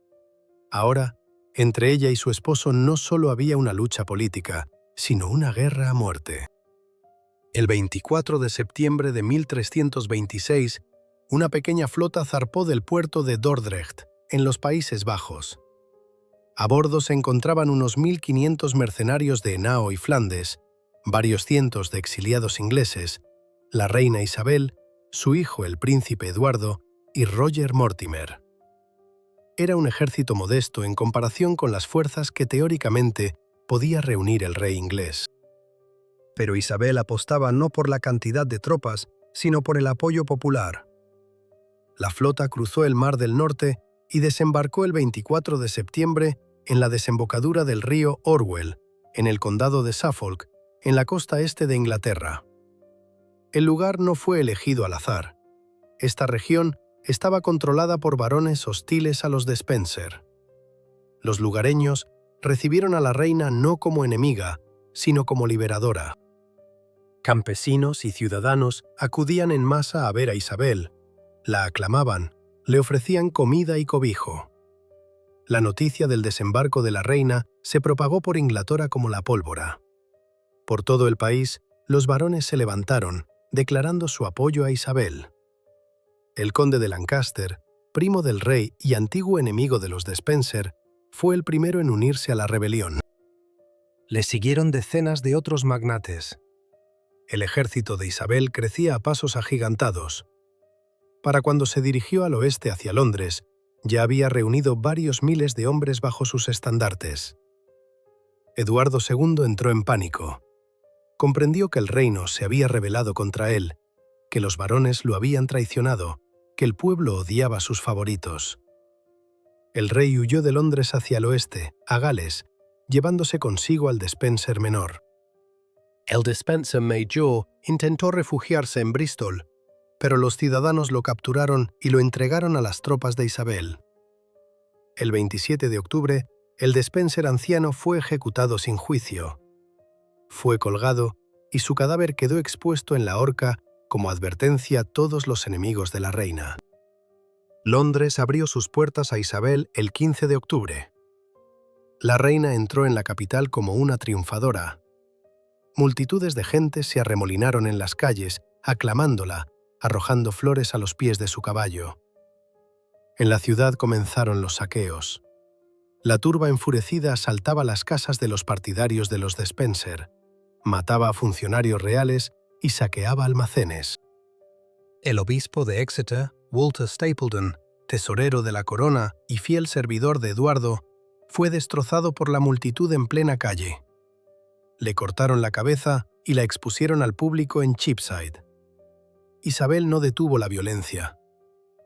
Ahora, entre ella y su esposo no solo había una lucha política, sino una guerra a muerte. El 24 de septiembre de 1326, una pequeña flota zarpó del puerto de Dordrecht, en los Países Bajos. A bordo se encontraban unos 1.500 mercenarios de Henao y Flandes, varios cientos de exiliados ingleses, la reina Isabel, su hijo el príncipe Eduardo y Roger Mortimer. era un ejército modesto en comparación con las fuerzas que teóricamente podía reunir el rey inglés. Pero Isabel apostaba no por la cantidad de tropas, sino por el apoyo popular. La flota cruzó el Mar del Norte y desembarcó el 24 de septiembre en la desembocadura del río Orwell, en el condado de Suffolk, en la costa este de Inglaterra. El lugar no fue elegido al azar. Esta región estaba controlada por varones hostiles a los de Spencer. Los lugareños recibieron a la reina no como enemiga, sino como liberadora. Campesinos y ciudadanos acudían en masa a ver a Isabel, la aclamaban, le ofrecían comida y cobijo. La noticia del desembarco de la reina se propagó por Inglaterra como la pólvora. Por todo el país, los varones se levantaron, declarando su apoyo a Isabel. El conde de Lancaster, primo del rey y antiguo enemigo de los de Spencer, fue el primero en unirse a la rebelión. Le siguieron decenas de otros magnates. El ejército de Isabel crecía a pasos agigantados. Para cuando se dirigió al oeste hacia Londres, ya había reunido varios miles de hombres bajo sus estandartes. Eduardo II entró en pánico. Comprendió que el reino se había rebelado contra él, que los varones lo habían traicionado, que el pueblo odiaba a sus favoritos. El rey huyó de Londres hacia el oeste, a Gales, llevándose consigo al Despenser menor. El Despenser Mayor intentó refugiarse en Bristol, pero los ciudadanos lo capturaron y lo entregaron a las tropas de Isabel. El 27 de octubre, el Despenser anciano fue ejecutado sin juicio. Fue colgado y su cadáver quedó expuesto en la horca como advertencia a todos los enemigos de la reina. Londres abrió sus puertas a Isabel el 15 de octubre. La reina entró en la capital como una triunfadora. Multitudes de gente se arremolinaron en las calles, aclamándola, arrojando flores a los pies de su caballo. En la ciudad comenzaron los saqueos. La turba enfurecida asaltaba las casas de los partidarios de los Despenser, mataba a funcionarios reales y saqueaba almacenes. El obispo de Exeter, Walter Stapleton, tesorero de la corona y fiel servidor de Eduardo, fue destrozado por la multitud en plena calle. Le cortaron la cabeza y la expusieron al público en Cheapside. Isabel no detuvo la violencia.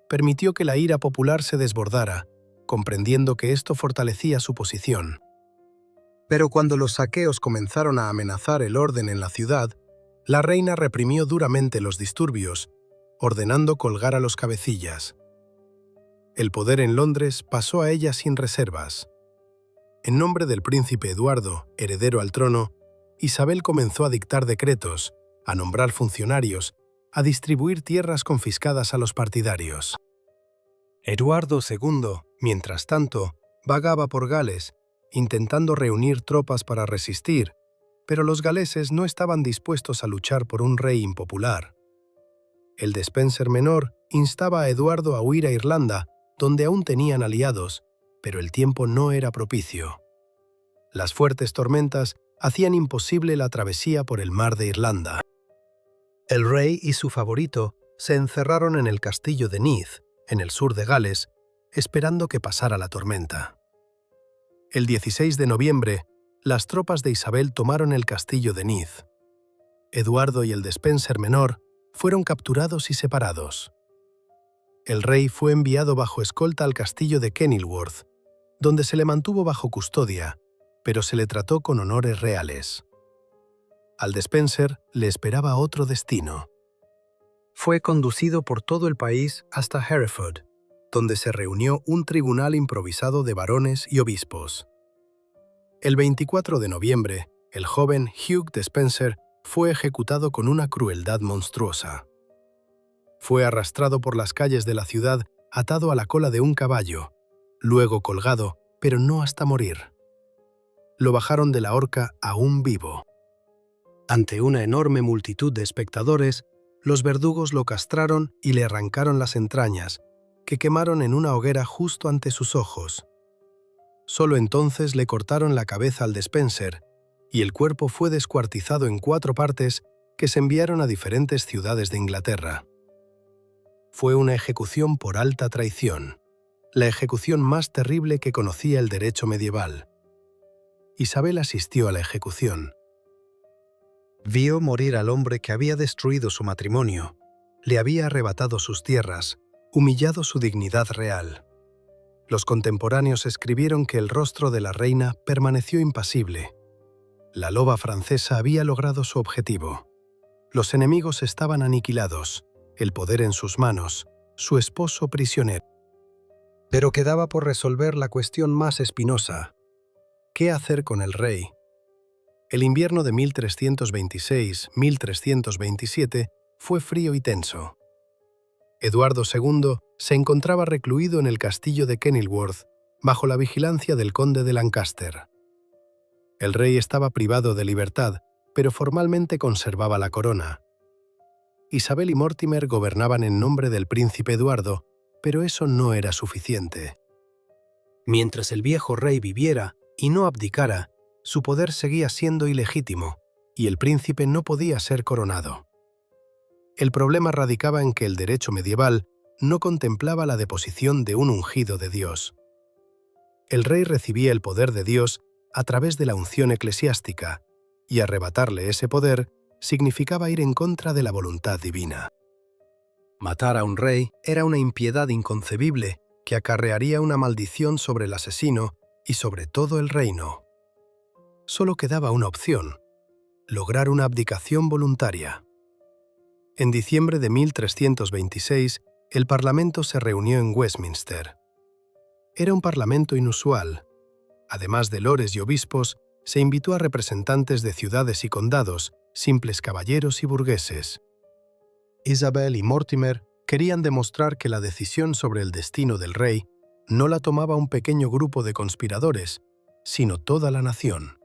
Permitió que la ira popular se desbordara, comprendiendo que esto fortalecía su posición. Pero cuando los saqueos comenzaron a amenazar el orden en la ciudad, la reina reprimió duramente los disturbios, ordenando colgar a los cabecillas. El poder en Londres pasó a ella sin reservas. En nombre del príncipe Eduardo, heredero al trono, Isabel comenzó a dictar decretos, a nombrar funcionarios, a distribuir tierras confiscadas a los partidarios. Eduardo II, mientras tanto, vagaba por Gales, intentando reunir tropas para resistir, pero los galeses no estaban dispuestos a luchar por un rey impopular. El Despenser menor instaba a Eduardo a huir a Irlanda, donde aún tenían aliados, pero el tiempo no era propicio. Las fuertes tormentas hacían imposible la travesía por el mar de Irlanda. El rey y su favorito se encerraron en el castillo de Neath, en el sur de Gales, esperando que pasara la tormenta. El 16 de noviembre, las tropas de Isabel tomaron el castillo de Neath. Eduardo y el Despenser menor fueron capturados y separados. El rey fue enviado bajo escolta al castillo de Kenilworth, donde se le mantuvo bajo custodia, pero se le trató con honores reales. Al Despenser le esperaba otro destino. Fue conducido por todo el país hasta Hereford, donde se reunió un tribunal improvisado de varones y obispos. El 24 de noviembre, el joven Hugh Despenser fue ejecutado con una crueldad monstruosa. Fue arrastrado por las calles de la ciudad atado a la cola de un caballo, luego colgado, pero no hasta morir. Lo bajaron de la horca aún vivo. Ante una enorme multitud de espectadores, los verdugos lo castraron y le arrancaron las entrañas, que quemaron en una hoguera justo ante sus ojos. Solo entonces le cortaron la cabeza al Despenser, y el cuerpo fue descuartizado en 4 partes que se enviaron a diferentes ciudades de Inglaterra. Fue una ejecución por alta traición. la ejecución más terrible que conocía el derecho medieval. Isabel asistió a la ejecución. Vio morir al hombre que había destruido su matrimonio, le había arrebatado sus tierras, humillado su dignidad real. Los contemporáneos escribieron que el rostro de la reina permaneció impasible. La loba francesa había logrado su objetivo. Los enemigos estaban aniquilados, el poder en sus manos, su esposo prisionero. Pero quedaba por resolver la cuestión más espinosa: ¿qué hacer con el rey? El invierno de 1326-1327 fue frío y tenso. Eduardo II se encontraba recluido en el castillo de Kenilworth, bajo la vigilancia del conde de Lancaster. El rey estaba privado de libertad, pero formalmente conservaba la corona. Isabel y Mortimer gobernaban en nombre del príncipe Eduardo, pero eso no era suficiente. Mientras el viejo rey viviera y no abdicara, su poder seguía siendo ilegítimo, y el príncipe no podía ser coronado. El problema radicaba en que el derecho medieval no contemplaba la deposición de un ungido de Dios. El rey recibía el poder de Dios a través de la unción eclesiástica, y arrebatarle ese poder significaba ir en contra de la voluntad divina. Matar a un rey era una impiedad inconcebible que acarrearía una maldición sobre el asesino y sobre todo el reino. Solo quedaba una opción: lograr una abdicación voluntaria. En diciembre de 1326, el Parlamento se reunió en Westminster. Era un parlamento inusual. Además de lores y obispos, se invitó a representantes de ciudades y condados, simples caballeros y burgueses. Isabel y Mortimer querían demostrar que la decisión sobre el destino del rey no la tomaba un pequeño grupo de conspiradores, sino toda la nación.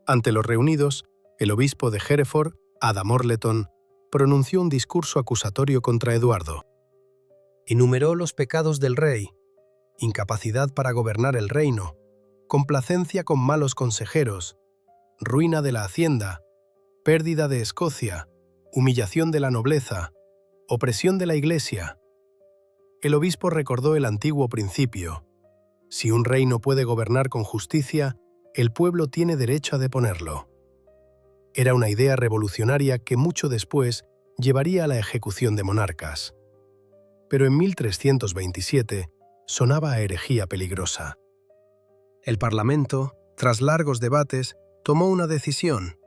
Ante los reunidos, el obispo de Hereford, Adam Orleton, pronunció un discurso acusatorio contra Eduardo. Enumeró los pecados del rey: incapacidad para gobernar el reino, complacencia con malos consejeros, ruina de la hacienda, pérdida de Escocia, humillación de la nobleza, opresión de la Iglesia. El obispo recordó el antiguo principio: si un rey no puede gobernar con justicia, el pueblo tiene derecho a deponerlo. Era una idea revolucionaria que mucho después llevaría a la ejecución de monarcas. Pero en 1327 sonaba a herejía peligrosa. El Parlamento, tras largos debates, tomó una decisión.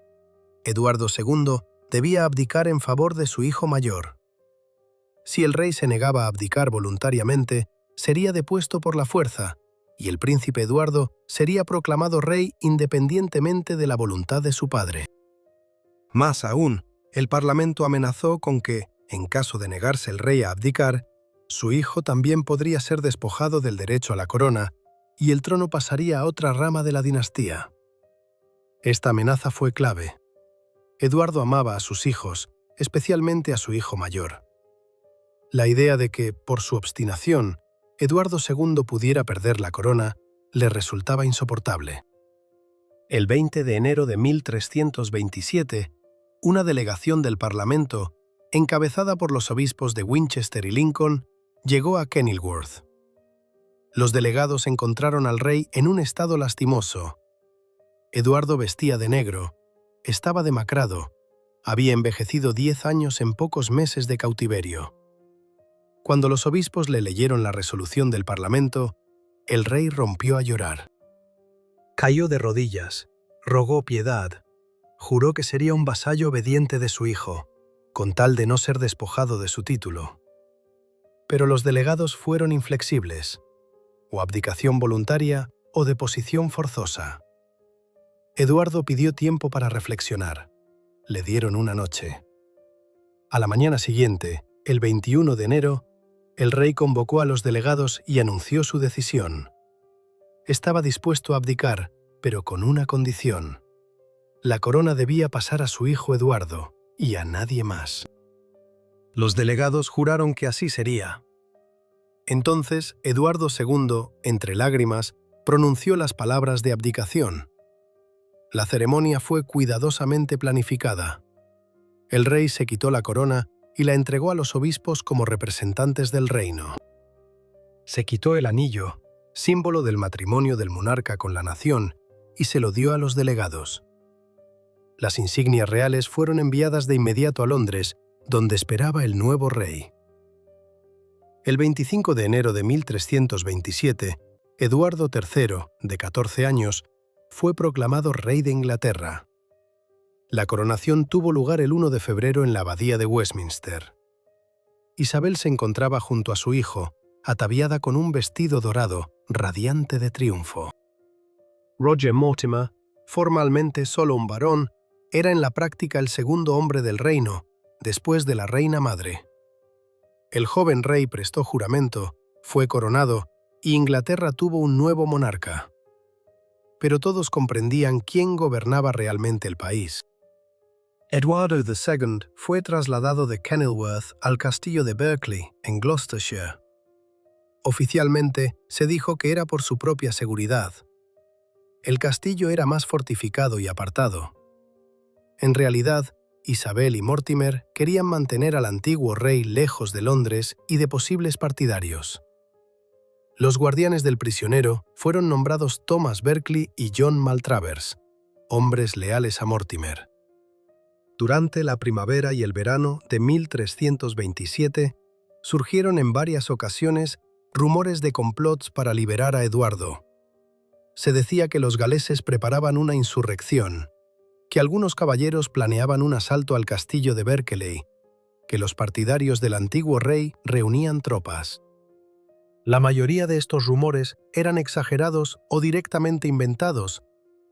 Eduardo II debía abdicar en favor de su hijo mayor. Si el rey se negaba a abdicar voluntariamente, sería depuesto por la fuerza, y el príncipe Eduardo sería proclamado rey independientemente de la voluntad de su padre. Más aún, el Parlamento amenazó con que, en caso de negarse el rey a abdicar, su hijo también podría ser despojado del derecho a la corona y el trono pasaría a otra rama de la dinastía. Esta amenaza fue clave. Eduardo amaba a sus hijos, especialmente a su hijo mayor. La idea de que, por su obstinación, Eduardo II pudiera perder la corona le resultaba insoportable. El 20 de enero de 1327, una delegación del Parlamento, encabezada por los obispos de Winchester y Lincoln, llegó a Kenilworth. Los delegados encontraron al rey en un estado lastimoso. Eduardo vestía de negro, estaba demacrado, había envejecido 10 años en pocos meses de cautiverio. Cuando los obispos le leyeron la resolución del Parlamento, el rey rompió a llorar. Cayó de rodillas, rogó piedad, juró que sería un vasallo obediente de su hijo, con tal de no ser despojado de su título. Pero los delegados fueron inflexibles: o abdicación voluntaria o deposición forzosa. Eduardo pidió tiempo para reflexionar. Le dieron una noche. A la mañana siguiente, el 21 de enero, el rey convocó a los delegados y anunció su decisión. Estaba dispuesto a abdicar, pero con una condición: la corona debía pasar a su hijo Eduardo y a nadie más. Los delegados juraron que así sería. Entonces, Eduardo II, entre lágrimas, pronunció las palabras de abdicación. La ceremonia fue cuidadosamente planificada. El rey se quitó la corona y la entregó a los obispos como representantes del reino. Se quitó el anillo, símbolo del matrimonio del monarca con la nación, y se lo dio a los delegados. Las insignias reales fueron enviadas de inmediato a Londres, donde esperaba el nuevo rey. El 25 de enero de 1327, Eduardo III, de 14 años, fue proclamado rey de Inglaterra. La coronación tuvo lugar el 1 de febrero en la abadía de Westminster. Isabel se encontraba junto a su hijo, ataviada con un vestido dorado, radiante de triunfo. Roger Mortimer, formalmente solo un varón, era en la práctica el segundo hombre del reino, después de la reina madre. El joven rey prestó juramento, fue coronado, y Inglaterra tuvo un nuevo monarca. Pero todos comprendían quién gobernaba realmente el país. Eduardo II fue trasladado de Kenilworth al castillo de Berkeley, en Gloucestershire. Oficialmente, se dijo que era por su propia seguridad. El castillo era más fortificado y apartado. En realidad, Isabel y Mortimer querían mantener al antiguo rey lejos de Londres y de posibles partidarios. Los guardianes del prisionero fueron nombrados Thomas Berkeley y John Maltravers, hombres leales a Mortimer. Durante la primavera y el verano de 1327, surgieron en varias ocasiones rumores de complots para liberar a Eduardo. Se decía que los galeses preparaban una insurrección, que algunos caballeros planeaban un asalto al castillo de Berkeley, que los partidarios del antiguo rey reunían tropas. La mayoría de estos rumores eran exagerados o directamente inventados,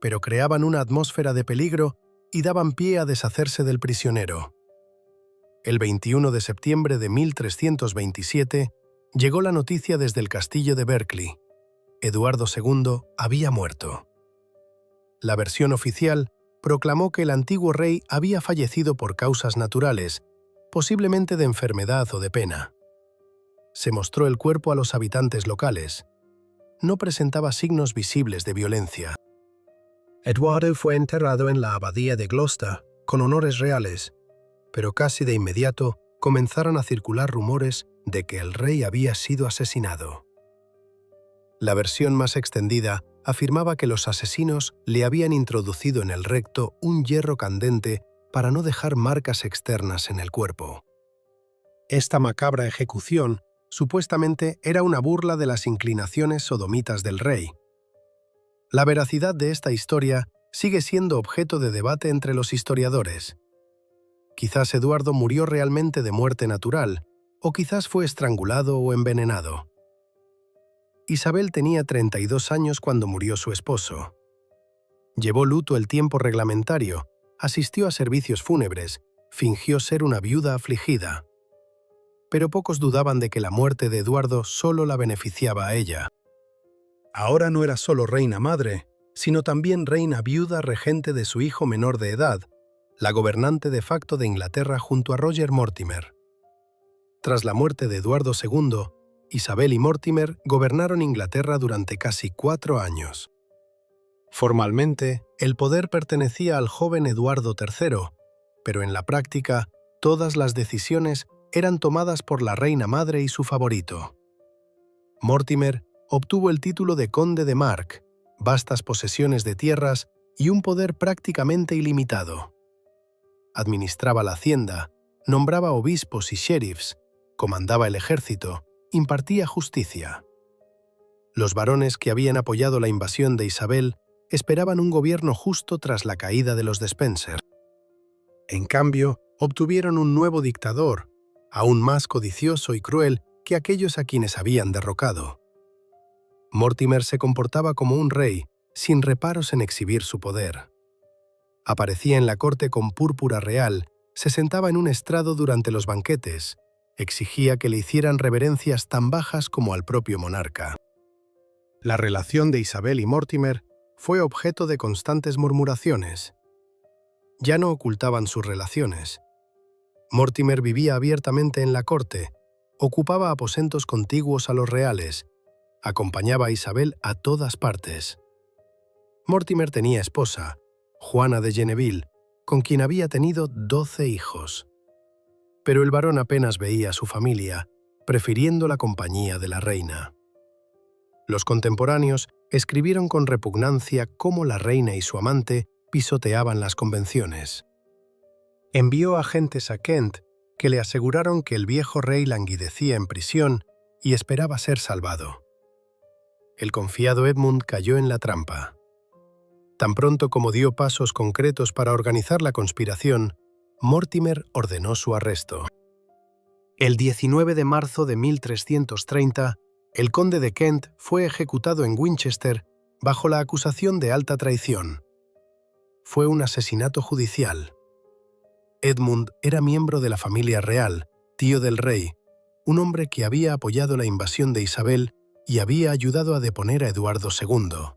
pero creaban una atmósfera de peligro y daban pie a deshacerse del prisionero. El 21 de septiembre de 1327 llegó la noticia desde el castillo de Berkeley. Eduardo II había muerto. La versión oficial proclamó que el antiguo rey había fallecido por causas naturales, posiblemente de enfermedad o de pena. Se mostró el cuerpo a los habitantes locales. No presentaba signos visibles de violencia. Eduardo fue enterrado en la abadía de Gloucester, con honores reales, pero casi de inmediato comenzaron a circular rumores de que el rey había sido asesinado. La versión más extendida afirmaba que los asesinos le habían introducido en el recto un hierro candente para no dejar marcas externas en el cuerpo. Esta macabra ejecución supuestamente era una burla de las inclinaciones sodomitas del rey. La veracidad de esta historia sigue siendo objeto de debate entre los historiadores. Quizás Eduardo murió realmente de muerte natural, o quizás fue estrangulado o envenenado. Isabel tenía 32 años cuando murió su esposo. Llevó luto el tiempo reglamentario, asistió a servicios fúnebres, fingió ser una viuda afligida. Pero pocos dudaban de que la muerte de Eduardo solo la beneficiaba a ella. Ahora no era solo reina madre, sino también reina viuda regente de su hijo menor de edad, la gobernante de facto de Inglaterra junto a Roger Mortimer. Tras la muerte de Eduardo II, Isabel y Mortimer gobernaron Inglaterra durante casi 4 años. Formalmente, el poder pertenecía al joven Eduardo III, pero en la práctica, todas las decisiones eran tomadas por la reina madre y su favorito. Mortimer obtuvo el título de conde de Mark, vastas posesiones de tierras y un poder prácticamente ilimitado. Administraba la hacienda, nombraba obispos y sheriffs, comandaba el ejército, impartía justicia. Los varones que habían apoyado la invasión de Isabel esperaban un gobierno justo tras la caída de los Despenser. En cambio, obtuvieron un nuevo dictador, aún más codicioso y cruel que aquellos a quienes habían derrocado. Mortimer se comportaba como un rey, sin reparos en exhibir su poder. Aparecía en la corte con púrpura real, se sentaba en un estrado durante los banquetes, exigía que le hicieran reverencias tan bajas como al propio monarca. La relación de Isabel y Mortimer fue objeto de constantes murmuraciones. Ya no ocultaban sus relaciones. Mortimer vivía abiertamente en la corte, ocupaba aposentos contiguos a los reales, acompañaba a Isabel a todas partes. Mortimer tenía esposa, Juana de Geneville, con quien había tenido 12 hijos. Pero el varón apenas veía a su familia, prefiriendo la compañía de la reina. Los contemporáneos escribieron con repugnancia cómo la reina y su amante pisoteaban las convenciones. Envió agentes a Kent que le aseguraron que el viejo rey languidecía en prisión y esperaba ser salvado. El confiado Edmund cayó en la trampa. Tan pronto como dio pasos concretos para organizar la conspiración, Mortimer ordenó su arresto. El 19 de marzo de 1330, el conde de Kent fue ejecutado en Winchester bajo la acusación de alta traición. Fue un asesinato judicial. Edmund era miembro de la familia real, tío del rey, un hombre que había apoyado la invasión de Isabel y había ayudado a deponer a Eduardo II.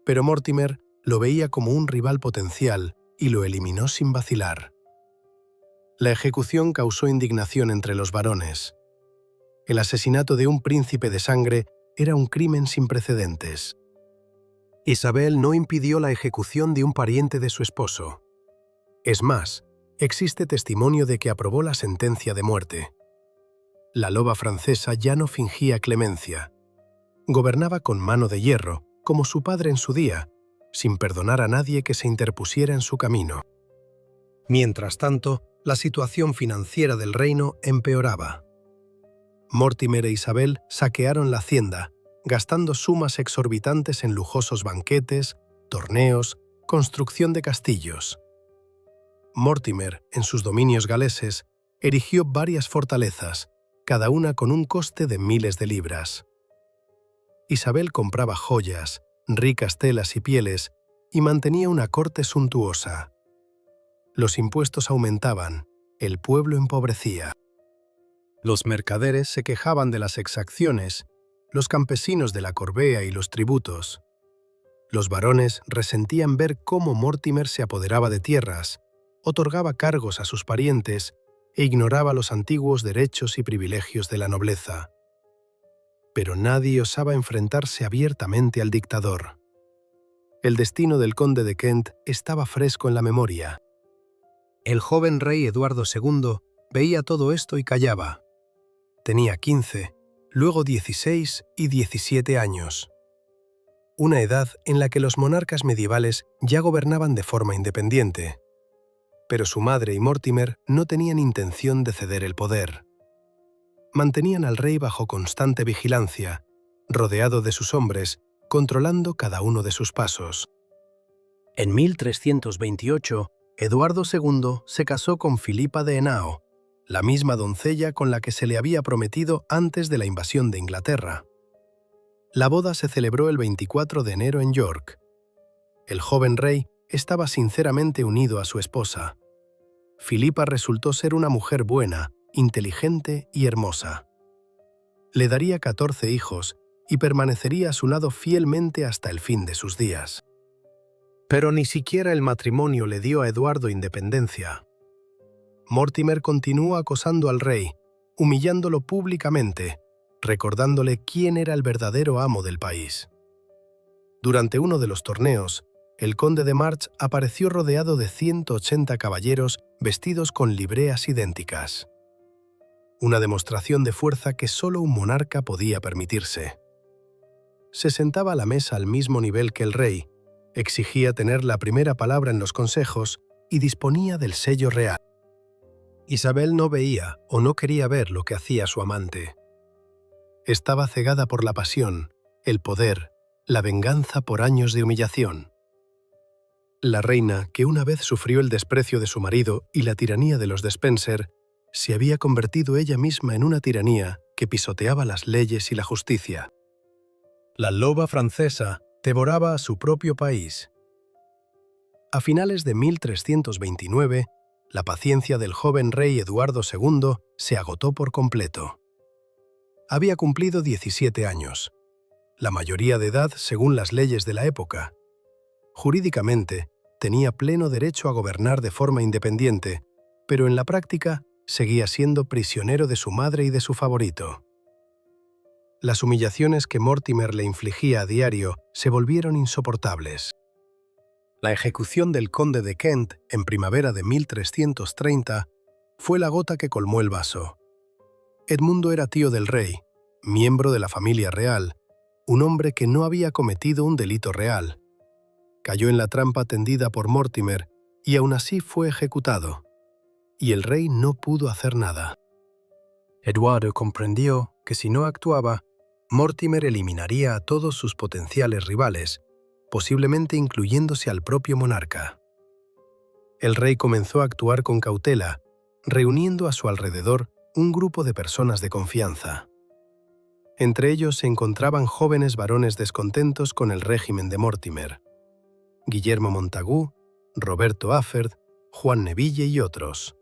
Pero Mortimer lo veía como un rival potencial y lo eliminó sin vacilar. La ejecución causó indignación entre los varones. El asesinato de un príncipe de sangre era un crimen sin precedentes. Isabel no impidió la ejecución de un pariente de su esposo. Es más, existe testimonio de que aprobó la sentencia de muerte. La loba francesa ya no fingía clemencia. Gobernaba con mano de hierro, como su padre en su día, sin perdonar a nadie que se interpusiera en su camino. Mientras tanto, la situación financiera del reino empeoraba. Mortimer e Isabel saquearon la hacienda, gastando sumas exorbitantes en lujosos banquetes, torneos, construcción de castillos. Mortimer, en sus dominios galeses, erigió varias fortalezas, cada una con un coste de miles de libras. Isabel compraba joyas, ricas telas y pieles, y mantenía una corte suntuosa. Los impuestos aumentaban, el pueblo empobrecía. Los mercaderes se quejaban de las exacciones, los campesinos de la corvea y los tributos. Los varones resentían ver cómo Mortimer se apoderaba de tierras, otorgaba cargos a sus parientes e ignoraba los antiguos derechos y privilegios de la nobleza. Pero nadie osaba enfrentarse abiertamente al dictador. El destino del conde de Kent estaba fresco en la memoria. El joven rey Eduardo II veía todo esto y callaba. Tenía 15, luego 16 y 17 años. Una edad en la que los monarcas medievales ya gobernaban de forma independiente. Pero su madre y Mortimer no tenían intención de ceder el poder. Mantenían al rey bajo constante vigilancia, rodeado de sus hombres, controlando cada uno de sus pasos. En 1328, Eduardo II se casó con Filipa de Henao, la misma doncella con la que se le había prometido antes de la invasión de Inglaterra. La boda se celebró el 24 de enero en York. El joven rey estaba sinceramente unido a su esposa. Filipa resultó ser una mujer buena, inteligente y hermosa. Le daría 14 hijos y permanecería a su lado fielmente hasta el fin de sus días. Pero ni siquiera el matrimonio le dio a Eduardo independencia. Mortimer continuó acosando al rey, humillándolo públicamente, recordándole quién era el verdadero amo del país. Durante uno de los torneos, el conde de March apareció rodeado de 180 caballeros vestidos con libreas idénticas. Una demostración de fuerza que solo un monarca podía permitirse. Se sentaba a la mesa al mismo nivel que el rey, exigía tener la primera palabra en los consejos y disponía del sello real. Isabel no veía o no quería ver lo que hacía su amante. Estaba cegada por la pasión, el poder, la venganza por años de humillación. La reina, que una vez sufrió el desprecio de su marido y la tiranía de los Despenser, se había convertido ella misma en una tiranía que pisoteaba las leyes y la justicia. La loba francesa devoraba a su propio país. A finales de 1329, la paciencia del joven rey Eduardo II se agotó por completo. Había cumplido 17 años, la mayoría de edad según las leyes de la época. Jurídicamente, tenía pleno derecho a gobernar de forma independiente, pero en la práctica seguía siendo prisionero de su madre y de su favorito. Las humillaciones que Mortimer le infligía a diario se volvieron insoportables. La ejecución del conde de Kent en primavera de 1330 fue la gota que colmó el vaso. Edmundo era tío del rey, miembro de la familia real, un hombre que no había cometido un delito real. Cayó en la trampa tendida por Mortimer y aún así fue ejecutado. Y el rey no pudo hacer nada. Eduardo comprendió que si no actuaba, Mortimer eliminaría a todos sus potenciales rivales, posiblemente incluyéndose al propio monarca. El rey comenzó a actuar con cautela, reuniendo a su alrededor un grupo de personas de confianza. Entre ellos se encontraban jóvenes varones descontentos con el régimen de Mortimer: Guillermo Montagu, Roberto Afferd, Juan Neville y otros.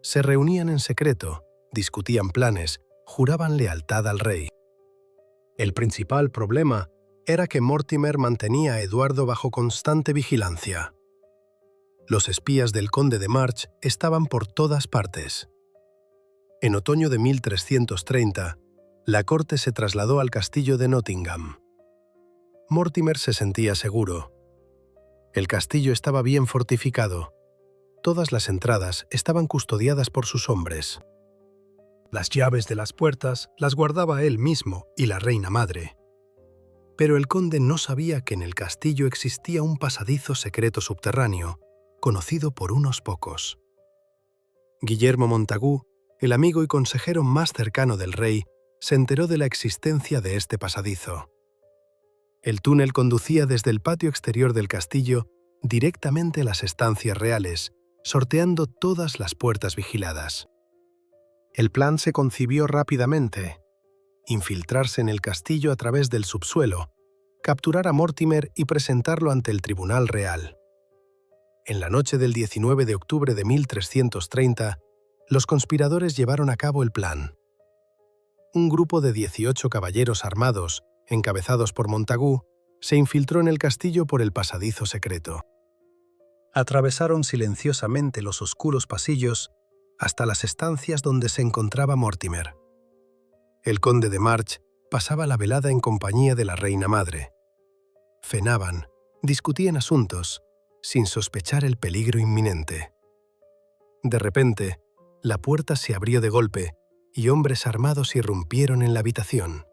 Se reunían en secreto, discutían planes, juraban lealtad al rey. El principal problema era que Mortimer mantenía a Eduardo bajo constante vigilancia. Los espías del conde de March estaban por todas partes. En otoño de 1330, la corte se trasladó al castillo de Nottingham. Mortimer se sentía seguro. El castillo estaba bien fortificado. Todas las entradas estaban custodiadas por sus hombres. Las llaves de las puertas las guardaba él mismo y la reina madre. Pero el conde no sabía que en el castillo existía un pasadizo secreto subterráneo, conocido por unos pocos. Guillermo Montagu, el amigo y consejero más cercano del rey, se enteró de la existencia de este pasadizo. El túnel conducía desde el patio exterior del castillo directamente a las estancias reales, sorteando todas las puertas vigiladas. El plan se concibió rápidamente: infiltrarse en el castillo a través del subsuelo, capturar a Mortimer y presentarlo ante el tribunal real. En la noche del 19 de octubre de 1330, los conspiradores llevaron a cabo el plan. Un grupo de 18 caballeros armados, encabezados por Montagu, se infiltró en el castillo por el pasadizo secreto. Atravesaron silenciosamente los oscuros pasillos hasta las estancias donde se encontraba Mortimer. El conde de March pasaba la velada en compañía de la reina madre. Cenaban, discutían asuntos, sin sospechar el peligro inminente. De repente, la puerta se abrió de golpe y hombres armados irrumpieron en la habitación.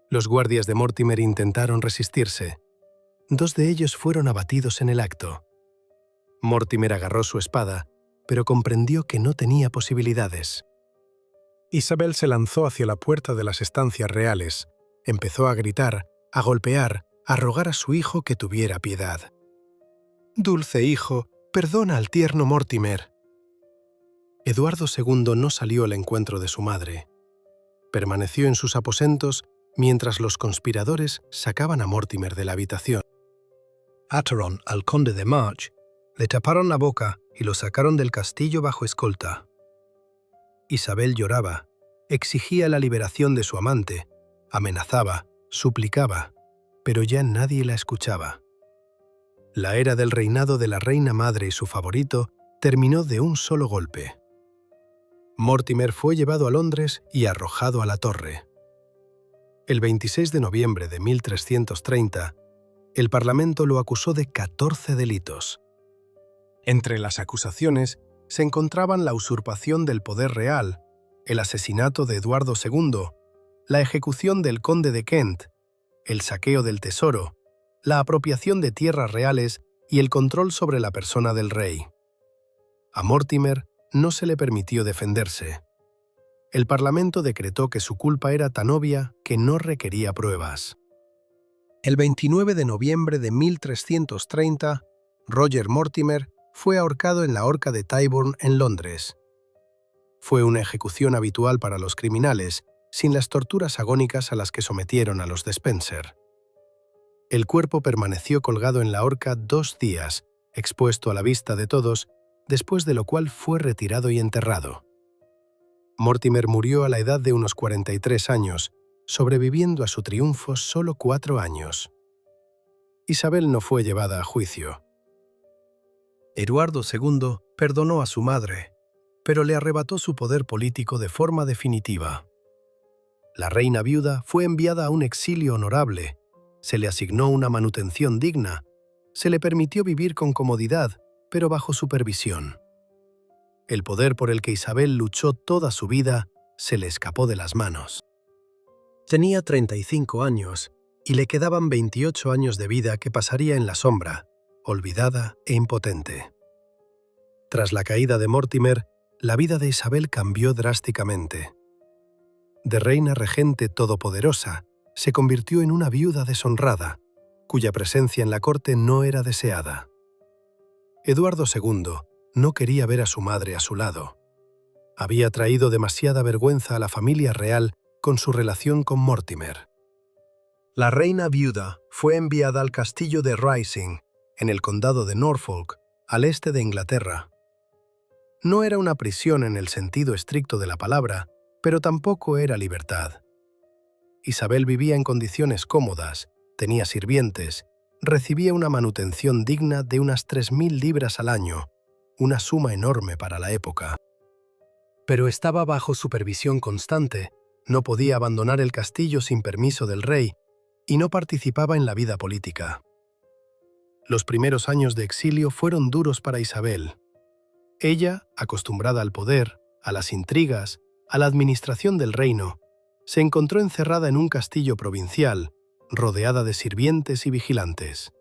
Los guardias de Mortimer intentaron resistirse. 2 de ellos fueron abatidos en el acto. Mortimer agarró su espada, pero comprendió que no tenía posibilidades. Isabel se lanzó hacia la puerta de las estancias reales, empezó a gritar, a golpear, a rogar a su hijo que tuviera piedad. «Dulce hijo, perdona al tierno Mortimer». Eduardo II no salió al encuentro de su madre. Permaneció en sus aposentos mientras los conspiradores sacaban a Mortimer de la habitación. Ataron al conde de March, le taparon la boca y lo sacaron del castillo bajo escolta. Isabel lloraba, exigía la liberación de su amante, amenazaba, suplicaba, pero ya nadie la escuchaba. La era del reinado de la reina madre y su favorito terminó de un solo golpe. Mortimer fue llevado a Londres y arrojado a la torre. El 26 de noviembre de 1330, el Parlamento lo acusó de 14 delitos. Entre las acusaciones se encontraban la usurpación del poder real, el asesinato de Eduardo II, la ejecución del conde de Kent, el saqueo del tesoro, la apropiación de tierras reales y el control sobre la persona del rey. A Mortimer no se le permitió defenderse. El Parlamento decretó que su culpa era tan obvia que no requería pruebas. El 29 de noviembre de 1330, Roger Mortimer fue ahorcado en la horca de Tyburn en Londres. Fue una ejecución habitual para los criminales, sin las torturas agónicas a las que sometieron a los de Spencer. El cuerpo permaneció colgado en la horca 2 días, expuesto a la vista de todos, después de lo cual fue retirado y enterrado. Mortimer murió a la edad de unos 43 años, sobreviviendo a su triunfo solo 4 años. Isabel no fue llevada a juicio. Eduardo II perdonó a su madre, pero le arrebató su poder político de forma definitiva. La reina viuda fue enviada a un exilio honorable, se le asignó una manutención digna, se le permitió vivir con comodidad, pero bajo supervisión. El poder por el que Isabel luchó toda su vida se le escapó de las manos. Tenía 35 años y le quedaban 28 años de vida que pasaría en la sombra, olvidada e impotente. Tras la caída de Mortimer, la vida de Isabel cambió drásticamente. De reina regente todopoderosa, se convirtió en una viuda deshonrada, cuya presencia en la corte no era deseada. Eduardo II no quería ver a su madre a su lado. Había traído demasiada vergüenza a la familia real con su relación con Mortimer. La reina viuda fue enviada al castillo de Rising, en el condado de Norfolk, al este de Inglaterra. No era una prisión en el sentido estricto de la palabra, pero tampoco era libertad. Isabel vivía en condiciones cómodas, tenía sirvientes, recibía una manutención digna de unas 3.000 libras al año, una suma enorme para la época. Pero estaba bajo supervisión constante, no podía abandonar el castillo sin permiso del rey y no participaba en la vida política. Los primeros años de exilio fueron duros para Isabel. Ella, acostumbrada al poder, a las intrigas, a la administración del reino, se encontró encerrada en un castillo provincial, rodeada de sirvientes y vigilantes.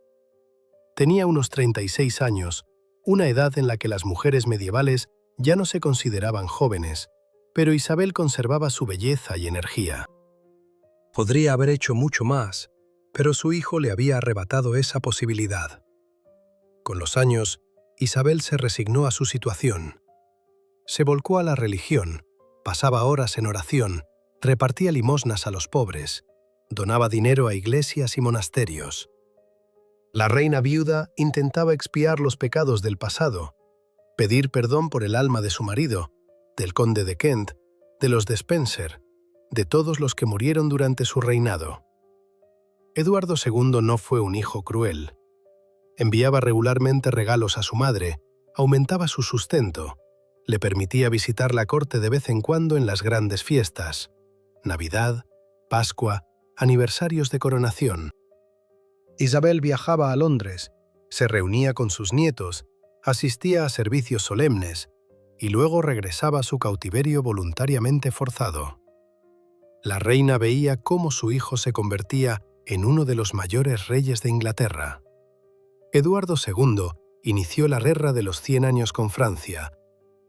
Tenía unos 36 años, una edad en la que las mujeres medievales ya no se consideraban jóvenes, pero Isabel conservaba su belleza y energía. Podría haber hecho mucho más, pero su hijo le había arrebatado esa posibilidad. Con los años, Isabel se resignó a su situación. Se volcó a la religión, pasaba horas en oración, repartía limosnas a los pobres, donaba dinero a iglesias y monasterios. La reina viuda intentaba expiar los pecados del pasado, pedir perdón por el alma de su marido, del conde de Kent, de los de Spencer, de todos los que murieron durante su reinado. Eduardo II no fue un hijo cruel. Enviaba regularmente regalos a su madre, aumentaba su sustento, le permitía visitar la corte de vez en cuando en las grandes fiestas, Navidad, Pascua, aniversarios de coronación. Isabel viajaba a Londres, se reunía con sus nietos, asistía a servicios solemnes y luego regresaba a su cautiverio voluntariamente forzado. La reina veía cómo su hijo se convertía en uno de los mayores reyes de Inglaterra. Eduardo II inició la Guerra de los 100 años con Francia,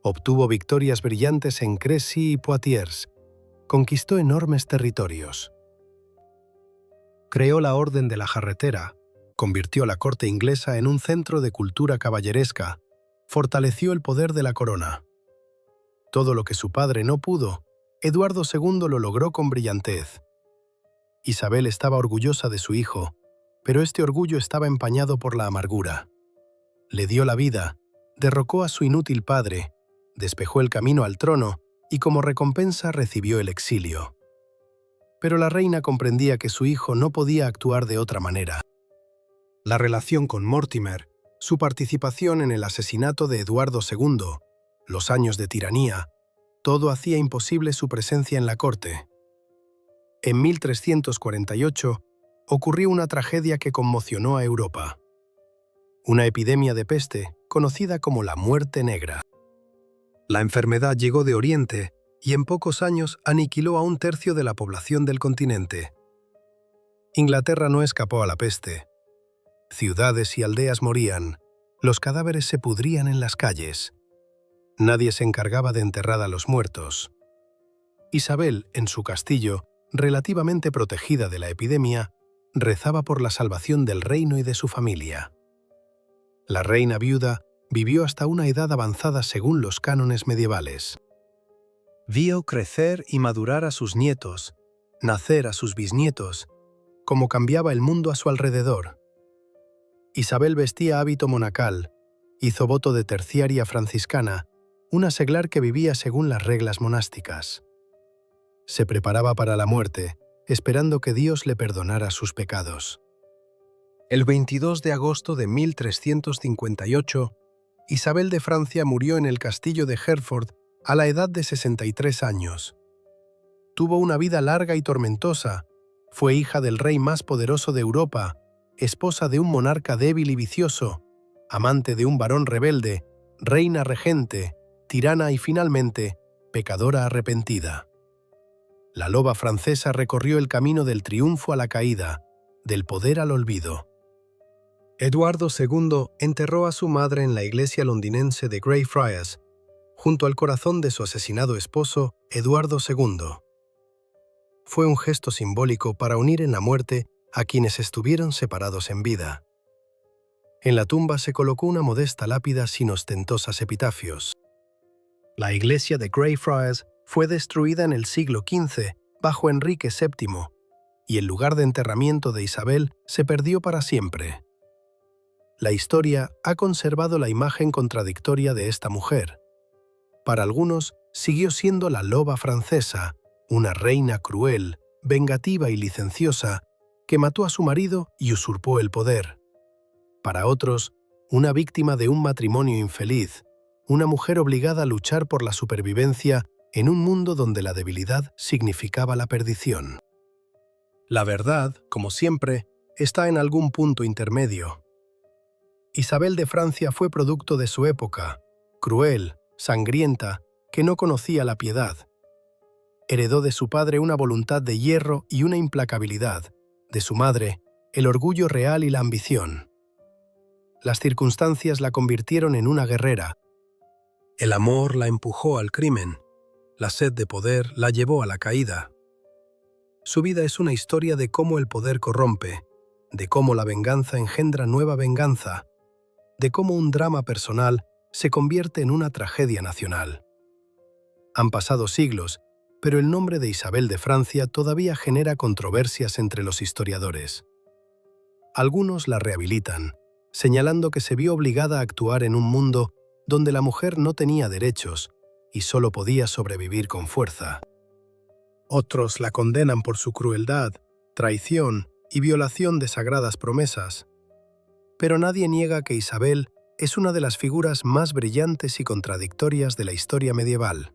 obtuvo victorias brillantes en Crécy y Poitiers, conquistó enormes territorios. Creó la Orden de la Jarretera, convirtió la corte inglesa en un centro de cultura caballeresca, fortaleció el poder de la corona. Todo lo que su padre no pudo, Eduardo II lo logró con brillantez. Isabel estaba orgullosa de su hijo, pero este orgullo estaba empañado por la amargura. Le dio la vida, derrocó a su inútil padre, despejó el camino al trono y como recompensa recibió el exilio. Pero la reina comprendía que su hijo no podía actuar de otra manera. La relación con Mortimer, su participación en el asesinato de Eduardo II, los años de tiranía, todo hacía imposible su presencia en la corte. En 1348 ocurrió una tragedia que conmocionó a Europa. Una epidemia de peste, conocida como la Muerte Negra. La enfermedad llegó de Oriente y en pocos años aniquiló a 1/3 de la población del continente. Inglaterra no escapó a la peste. Ciudades y aldeas morían, los cadáveres se pudrían en las calles. Nadie se encargaba de enterrar a los muertos. Isabel, en su castillo, relativamente protegida de la epidemia, rezaba por la salvación del reino y de su familia. La reina viuda vivió hasta una edad avanzada según los cánones medievales. Vio crecer y madurar a sus nietos, nacer a sus bisnietos, cómo cambiaba el mundo a su alrededor. Isabel vestía hábito monacal, hizo voto de terciaria franciscana, una seglar que vivía según las reglas monásticas. Se preparaba para la muerte, esperando que Dios le perdonara sus pecados. El 22 de agosto de 1358, Isabel de Francia murió en el castillo de Hereford a la edad de 63 años. Tuvo una vida larga y tormentosa, fue hija del rey más poderoso de Europa, esposa de un monarca débil y vicioso, amante de un varón rebelde, reina regente, tirana y finalmente, pecadora arrepentida. La loba francesa recorrió el camino del triunfo a la caída, del poder al olvido. Eduardo II enterró a su madre en la iglesia londinense de Greyfriars, junto al corazón de su asesinado esposo, Eduardo II. Fue un gesto simbólico para unir en la muerte a quienes estuvieron separados en vida. En la tumba se colocó una modesta lápida sin ostentosas epitafios. La iglesia de Greyfriars fue destruida en el siglo XV bajo Enrique VII, y el lugar de enterramiento de Isabel se perdió para siempre. La historia ha conservado la imagen contradictoria de esta mujer. Para algunos, siguió siendo la loba francesa, una reina cruel, vengativa y licenciosa, que mató a su marido y usurpó el poder. Para otros, una víctima de un matrimonio infeliz, una mujer obligada a luchar por la supervivencia en un mundo donde la debilidad significaba la perdición. La verdad, como siempre, está en algún punto intermedio. Isabel de Francia fue producto de su época, cruel, sangrienta, que no conocía la piedad. Heredó de su padre una voluntad de hierro y una implacabilidad, de su madre, el orgullo real y la ambición. Las circunstancias la convirtieron en una guerrera. El amor la empujó al crimen. La sed de poder la llevó a la caída. Su vida es una historia de cómo el poder corrompe, de cómo la venganza engendra nueva venganza, de cómo un drama personal se convierte en una tragedia nacional. Han pasado siglos, pero el nombre de Isabel de Francia todavía genera controversias entre los historiadores. Algunos la rehabilitan, señalando que se vio obligada a actuar en un mundo donde la mujer no tenía derechos y solo podía sobrevivir con fuerza. Otros la condenan por su crueldad, traición y violación de sagradas promesas. Pero nadie niega que Isabel es una de las figuras más brillantes y contradictorias de la historia medieval.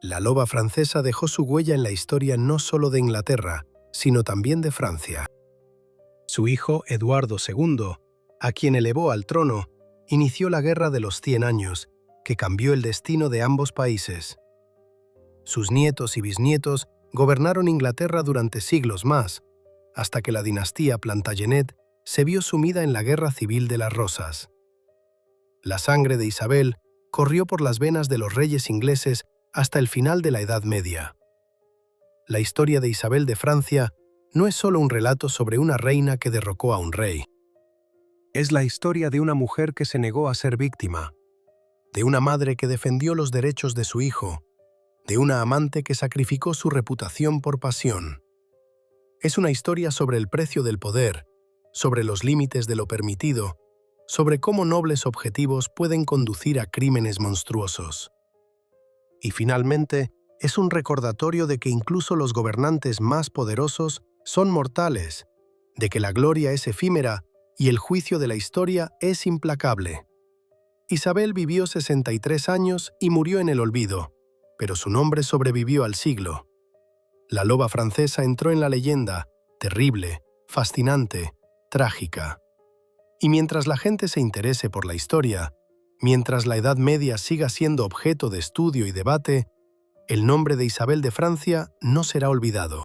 La loba francesa dejó su huella en la historia no solo de Inglaterra, sino también de Francia. Su hijo, Eduardo II, a quien elevó al trono, inició la Guerra de los 100 años, que cambió el destino de ambos países. Sus nietos y bisnietos gobernaron Inglaterra durante siglos más, hasta que la dinastía Plantagenet se vio sumida en la Guerra Civil de las Rosas. La sangre de Isabel corrió por las venas de los reyes ingleses hasta el final de la Edad Media. La historia de Isabel de Francia no es solo un relato sobre una reina que derrocó a un rey. Es la historia de una mujer que se negó a ser víctima, de una madre que defendió los derechos de su hijo, de una amante que sacrificó su reputación por pasión. Es una historia sobre el precio del poder, sobre los límites de lo permitido, sobre cómo nobles objetivos pueden conducir a crímenes monstruosos. Y finalmente, es un recordatorio de que incluso los gobernantes más poderosos son mortales, de que la gloria es efímera y el juicio de la historia es implacable. Isabel vivió 63 años y murió en el olvido, pero su nombre sobrevivió al siglo. La loba francesa entró en la leyenda, terrible, fascinante, trágica. Y mientras la gente se interese por la historia, mientras la Edad Media siga siendo objeto de estudio y debate, el nombre de Isabel de Francia no será olvidado.